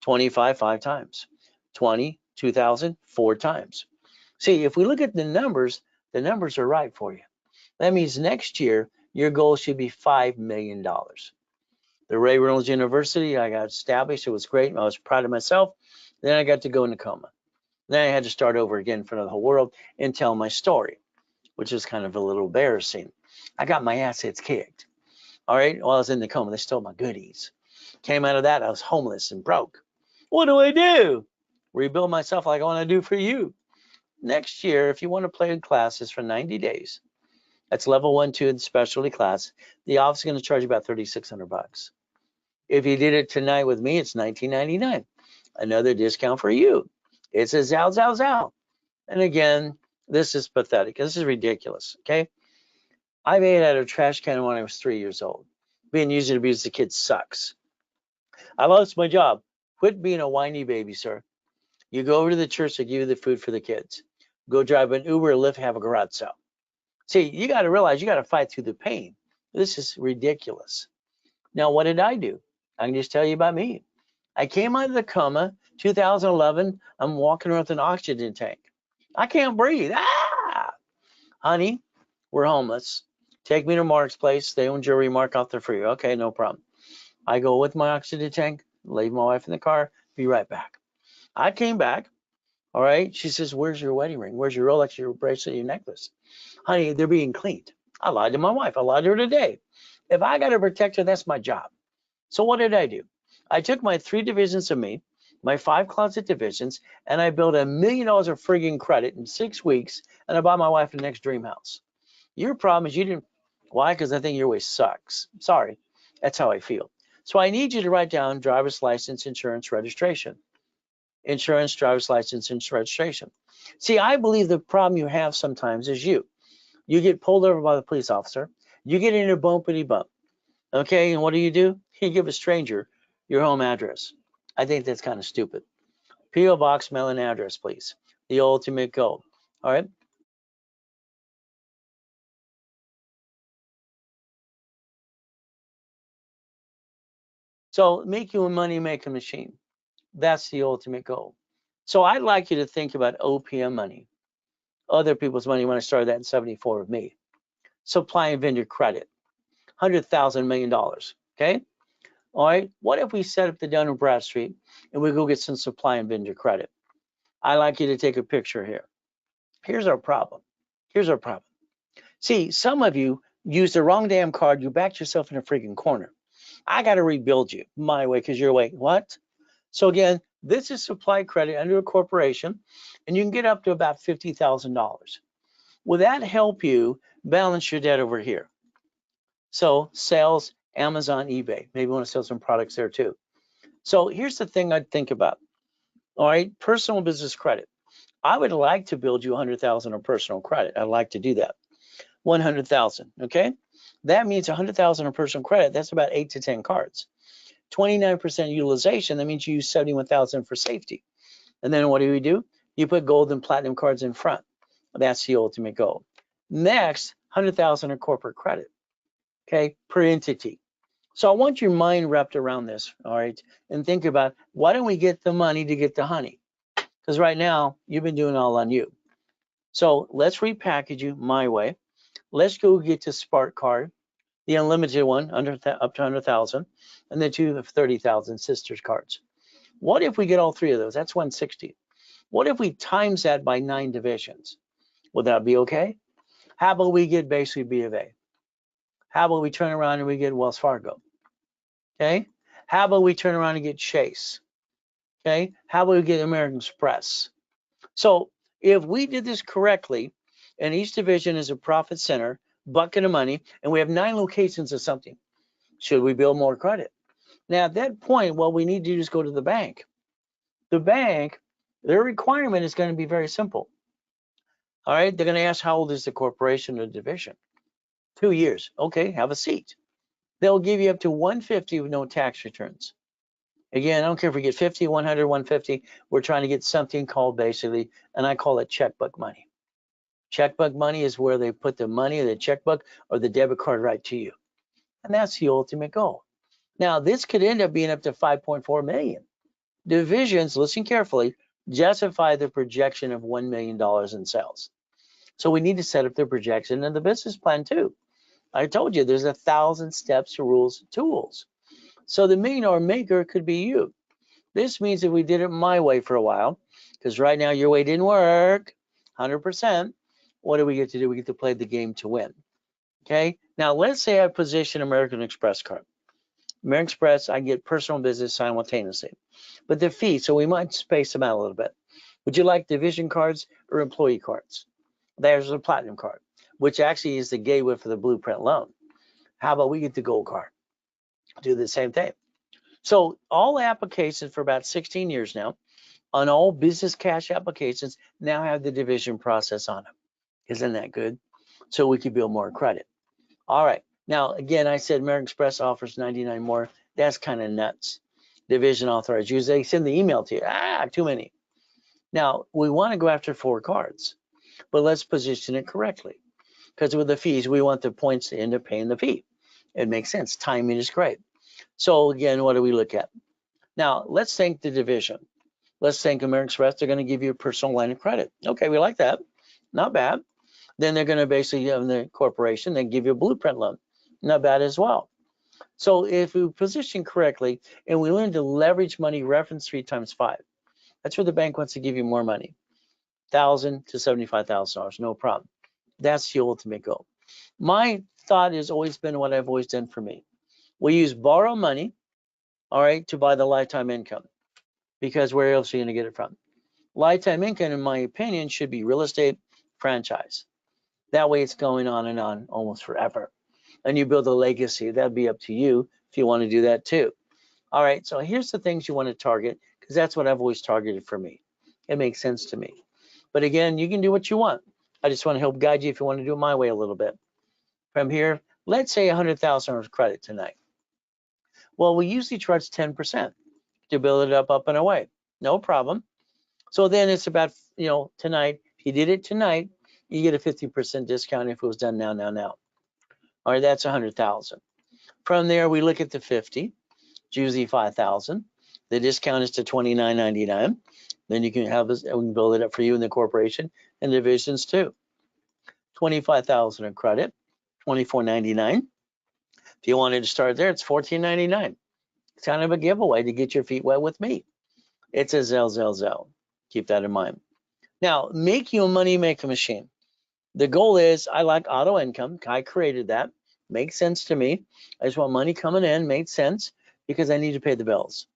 25, 5 times. 20, 2,000, 4 times. See, if we look at the numbers are right for you. That means next year, your goal should be $5 million. The Ray Reynolds University, I got established. It was great. I was proud of myself. Then I got to go into coma. Then I had to start over again in front of the whole world and tell my story, which is kind of a little embarrassing. I got my assets kicked. All right, while I was in the coma, they stole my goodies. Came out of that, I was homeless and broke. What do I do? Rebuild myself like I want to do for you. Next year, if you want to play in classes for 90 days, that's level 1, 2 in the specialty class, the office is going to charge you about $3,600. If you did it tonight with me, it's $19.99. Another discount for you. It's a zow. And again, this is pathetic. This is ridiculous, okay? I ate out of a trash can when I was 3 years old. Being used and abused as a kid sucks. I lost my job. Quit being a whiny baby, sir. You go over to the church to give you the food for the kids. Go drive an Uber or Lyft, have a garage sale. See, you got to realize you got to fight through the pain. This is ridiculous. Now, what did I do? I can just tell you about me. I came out of the coma, 2011. I'm walking around with an oxygen tank. I can't breathe. Honey, we're homeless. Take me to Mark's place. They own jewelry. Mark off there for you. Okay, no problem. I go with my oxygen tank, leave my wife in the car, be right back. I came back. All right. She says, where's your wedding ring? Where's your Rolex, your bracelet, your necklace? Honey, they're being cleaned. I lied to my wife. I lied to her today. If I got to protect her, that's my job. So what did I do? I took my 3 divisions of me, my 5 closet divisions, and I built $1 million of friggin' credit in 6 weeks, and I bought my wife the next dream house. Your problem is you didn't. Why? Because I think your way sucks. Sorry. That's how I feel. So I need you to write down driver's license, insurance, registration. Insurance, driver's license, and registration. See, I believe the problem you have sometimes is you. You get pulled over by the police officer. You get in a bumpity bump. Okay, and what do? You give a stranger your home address. I think that's kind of stupid. P.O. Box, mailing address, please. The ultimate goal. All right. So make you a money-making machine. That's the ultimate goal. So I'd like you to think about OPM money, other people's money when I started that in 74 with me. Supply and vendor credit, $100,000 million. Okay. All right. What if we set up the Dun & Bradstreet and we go get some supply and vendor credit? I'd like you to take a picture here. Here's our problem. See, some of you used the wrong damn card. You backed yourself in a freaking corner. I got to rebuild you my way because your way. What? So again, this is supply credit under a corporation, and you can get up to about $50,000. Will that help you balance your debt over here? So sales, Amazon, eBay. Maybe you want to sell some products there too. So here's the thing I'd think about. All right, personal business credit. I would like to build you 100,000 of personal credit. I'd like to do that. 100,000. Okay. That means 100,000 of personal credit. That's about 8 to 10 cards. 29% utilization. That means you use 71,000 for safety. And then what do? You put gold and platinum cards in front. That's the ultimate goal. Next, 100,000 of corporate credit, okay, per entity. So I want your mind wrapped around this, all right? And think about, why don't we get the money to get the honey? Because right now, you've been doing all on you. So let's repackage you my way. Let's go get the Spark card, the unlimited one, up to 100,000, and the 2 of 30,000 sisters cards. What if we get all 3 of those? That's 160. What if we times that by 9 divisions? Would that be okay? How about we get basically B of A? How about we turn around and we get Wells Fargo? Okay. How about we turn around and get Chase? Okay. How about we get American Express? So if we did this correctly, and each division is a profit center, bucket of money, and we have 9 locations of something, should we build more credit? Now at that point, what we need to do is go to the bank. The bank, their requirement is going to be very simple. All right. They're going to ask, how old is the corporation or division? 2 years. Okay. Have a seat. They'll give you up to 150 with no tax returns. Again, I don't care if we get 50, 100, 150. We're trying to get something called basically, and I call it checkbook money. Checkbook money is where they put the money in the checkbook or the debit card right to you. And that's the ultimate goal. Now, this could end up being up to 5.4 million. Divisions, listen carefully, justify the projection of $1 million in sales. So we need to set up the projection and the business plan too. I told you there's 1,000 steps to rules, tools. So the millionaire maker could be you. This means if we did it my way for a while, because right now your way didn't work, 100%, what do we get to do? We get to play the game to win. Okay. Now let's say I position American Express card. American Express, I get personal business simultaneously, but the fee, so we might space them out a little bit. Would you like division cards or employee cards? There's a platinum card, which actually is the gateway for the blueprint loan. How about we get the gold card? Do the same thing. So all applications for about 16 years now, on all business cash applications, now have the division process on them. Isn't that good? So we could build more credit. All right. Now, again, I said American Express offers 99 more. That's kind of nuts. Division authorized use. They send the email to you. Too many. Now, we want to go after 4 cards, but let's position it correctly. Because with the fees, we want the points to end up paying the fee. It makes sense. Timing is great. So again, what do we look at? Now, let's think the division. Let's think American Express, they're going to give you a personal line of credit. Okay, we like that. Not bad. Then they're going to basically, in the corporation, they give you a blueprint loan. Not bad as well. So if we position correctly and we learn to leverage money, reference 3 times 5, that's where the bank wants to give you more money. $1,000 to $75,000, no problem. That's the ultimate goal. My thought has always been what I've always done for me. We use borrow money, all right, to buy the lifetime income, because where else are you going to get it from? Lifetime income, in my opinion, should be real estate franchise. That way it's going on and on almost forever. And you build a legacy. That'd be up to you if you want to do that too. All right, so here's the things you want to target, because that's what I've always targeted for me. It makes sense to me. But again, you can do what you want. I just want to help guide you if you want to do it my way a little bit. From here, let's say 100,000 of credit tonight. Well, we usually charge 10% to build it up and away. No problem. So then it's about, tonight. If you did it tonight, you get a 50% discount if it was done now. All right, that's 100,000. From there, we look at the 50. It's usually 5,000. The discount is to $29.99. Then you can have this, and we can build it up for you in the corporation and divisions too. 25,000 of credit, $24.99. If you wanted to start there, it's $14.99. It's kind of a giveaway to get your feet wet with me. It's a Zell. Keep that in mind. Now, make you a money making machine. The goal is, I like auto income. I created that. Makes sense to me. I just want money coming in. Made sense because I need to pay the bills.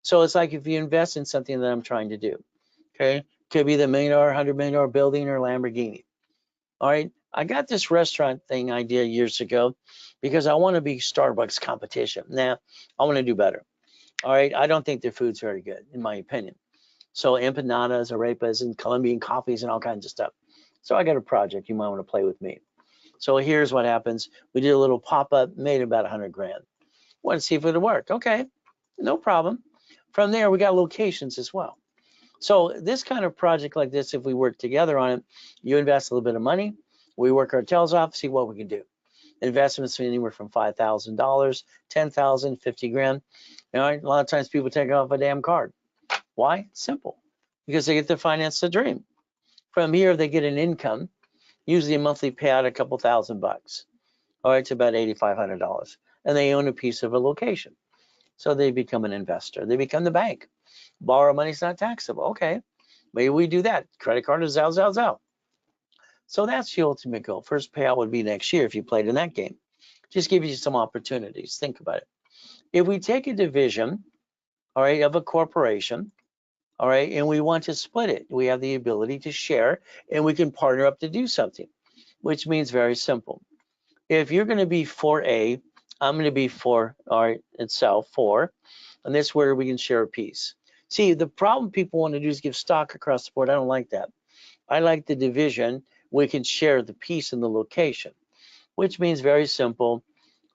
So it's like if you invest in something that I'm trying to do. Okay, could be the $1 million, $100 million building or Lamborghini. All right, I got this restaurant thing idea years ago because I want to be Starbucks competition. Nah, I want to do better. All right, I don't think their food's very good, in my opinion. So empanadas, arepas, and Colombian coffees and all kinds of stuff. So I got a project. You might want to play with me. So here's what happens. We did a little pop-up, made about 100 grand. Want to see if it would work. Okay, no problem. From there, we got locations as well. So this kind of project like this, if we work together on it, you invest a little bit of money, we work our tails off, see what we can do. Investments anywhere from $5,000, 10,000, 50 grand. You know, a lot of times people take off a damn card. Why? Simple. Because they get to finance the dream. From here, they get an income, usually a monthly payout, a couple $1,000. All right, it's about $8,500. And they own a piece of a location. So they become an investor. They become the bank. Borrow money is not taxable. Okay, maybe we do that. Credit card is out. So that's the ultimate goal. First payout would be next year if you played in that game. Just give you some opportunities. Think about it. If we take a division, all right, of a corporation, all right, and we want to split it, we have the ability to share and we can partner up to do something, which means very simple. If you're going to be 4A, I'm going to be 4, all right, itself, 4, and that's where we can share a piece. See, the problem people want to do is give stock across the board. I don't like that. I like the division. We can share the piece in the location, which means very simple.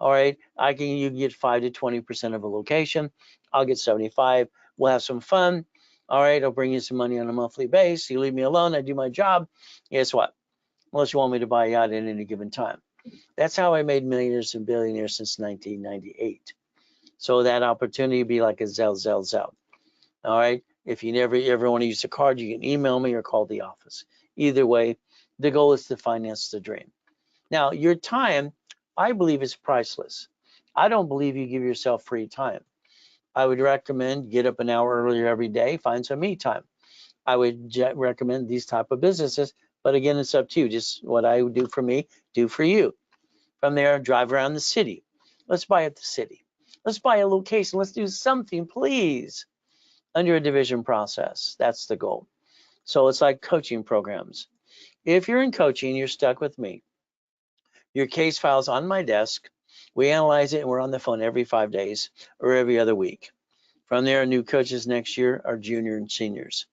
All right, you can get 5 to 20% of a location. I'll get 75. We'll have some fun. All right, I'll bring you some money on a monthly base. You leave me alone. I do my job. Guess what? Unless you want me to buy you out at any given time. That's how I made millionaires and billionaires since 1998. So that opportunity would be like a Zelle. All right. If you never ever want to use a card, you can email me or call the office. Either way, the goal is to finance the dream. Now, your time, I believe, is priceless. I don't believe you give yourself free time. I would recommend get up an hour earlier every day, find some me time. I would recommend these type of businesses, but again, it's up to you. Just what I would do for me, do for you. From there, drive around the city. Let's buy at the city. Let's buy a location. Let's do something, please, under a division process. That's the goal. So it's like coaching programs. If you're in coaching, you're stuck with me. Your case file's on my desk. We analyze it and we're on the phone every 5 days or every other week. From there, new coaches next year are junior and seniors.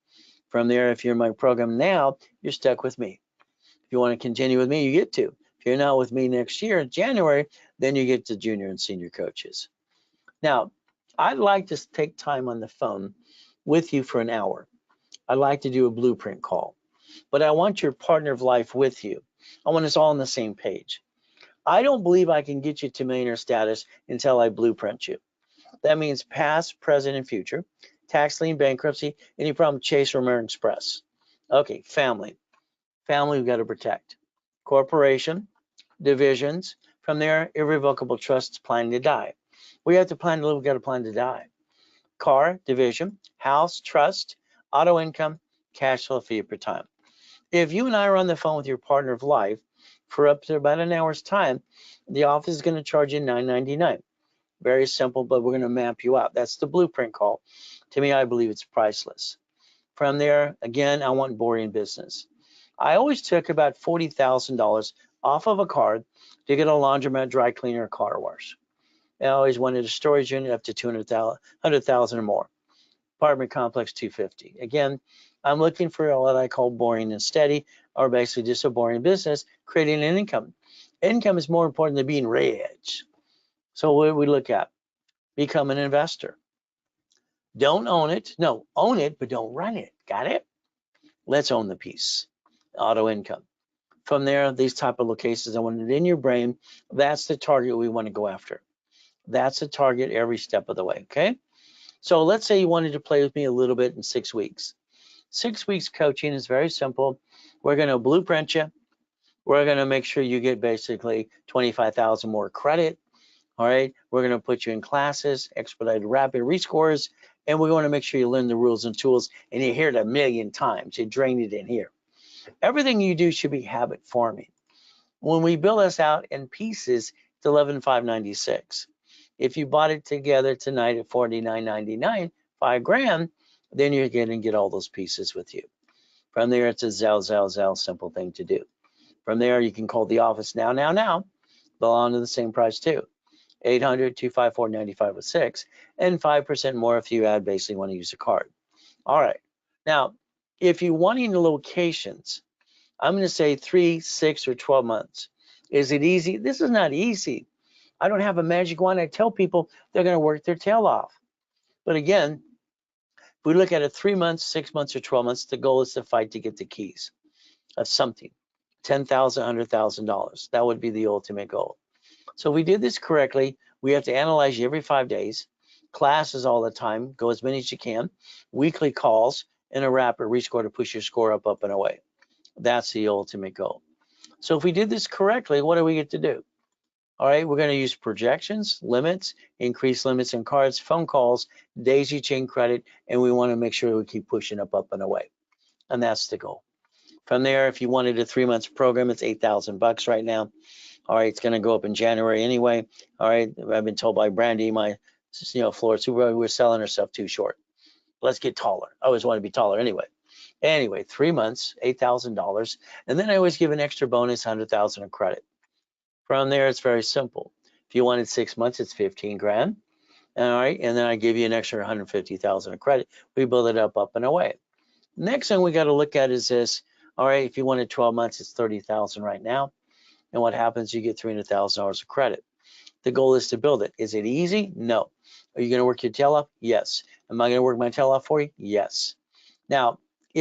From there, if you're in my program now, you're stuck with me. If you want to continue with me, you get to. If you're not with me next year in January, then you get to junior and senior coaches. Now, I'd like to take time on the phone with you for an hour. I'd like to do a blueprint call, but I want your partner of life with you. I want us all on the same page. I don't believe I can get you to millionaire status until I blueprint you. That means past, present, and future. Tax lien, bankruptcy, any problem, Chase or American Express. Okay, family. Family we've got to protect. Corporation, divisions. From there, irrevocable trusts, planning to die. We have to plan to live, we've got to plan to die. Car, division, house, trust, auto income, cash flow fee per time. If you and I are on the phone with your partner of life for up to about an hour's time, the office is going to charge you $9.99. Very simple, but we're going to map you out. That's the blueprint call. To me, I believe it's priceless. From there, again, I want boring business. I always took about $40,000 off of a card to get a laundromat, dry cleaner, car wash. I always wanted a storage unit up to 100,000 or more. Apartment complex 250. Again, I'm looking for what I call boring and steady, or basically just a boring business, creating an income. Income is more important than being rich. So what do we look at? Become an investor. Don't own it. No, own it, but don't run it. Got it? Let's own the piece. Auto income. From there, these type of locations, I want it in your brain. That's the target we want to go after. That's the target every step of the way, okay? So let's say you wanted to play with me a little bit in 6 weeks. 6 weeks coaching is very simple. We're going to blueprint you. We're going to make sure you get basically 25,000 more credit. All right, we're going to put you in classes, expedited rapid rescores, and we want to make sure you learn the rules and tools, and you hear it a million times. You drain it in here. Everything you do should be habit forming. When we bill this out in pieces, it's $11,596. If you bought it together tonight at $49.99, $5,000, then you're going to get all those pieces with you. From there, it's a Zelle, simple thing to do. From there, you can call the office now. They'll honor the same price too. 800-254-9506, and 5% more if you basically want to use a card. All right. Now, if you're wanting the locations, I'm going to say 3, 6, or 12 months. Is it easy? This is not easy. I don't have a magic wand. I tell people they're going to work their tail off. But again, if we look at it 3 months, 6 months, or 12 months, the goal is to fight to get the keys of something. $10,000, $100,000. That would be the ultimate goal. So if we did this correctly, we have to analyze you every 5 days, classes all the time, go as many as you can, weekly calls, and a rapid rescore to push your score up, and away. That's the ultimate goal. So if we did this correctly, what do we get to do? All right, we're going to use projections, limits, increase limits in cards, phone calls, daisy chain credit, and we want to make sure we keep pushing up, and away. And that's the goal. From there, if you wanted a 3 months program, it's $8,000 right now. All right, it's going to go up in January anyway. All right, I've been told by Brandy, my floor supervisor, we're selling our stuff too short. Let's get taller. I always want to be taller anyway. Anyway, 3 months, $8,000, and then I always give an extra bonus, $100,000 of credit. From there, it's very simple. If you wanted 6 months, it's 15 grand. All right, and then I give you an extra 150,000 of credit. We build it up, and away. Next thing we got to look at is this. All right, if you wanted 12 months, it's 30,000 right now. And what happens? You get $300,000 of credit. The goal is to build it. Is it easy? No. Are you going to work your tail off? Yes. Am I going to work my tail off for you? Yes. Now,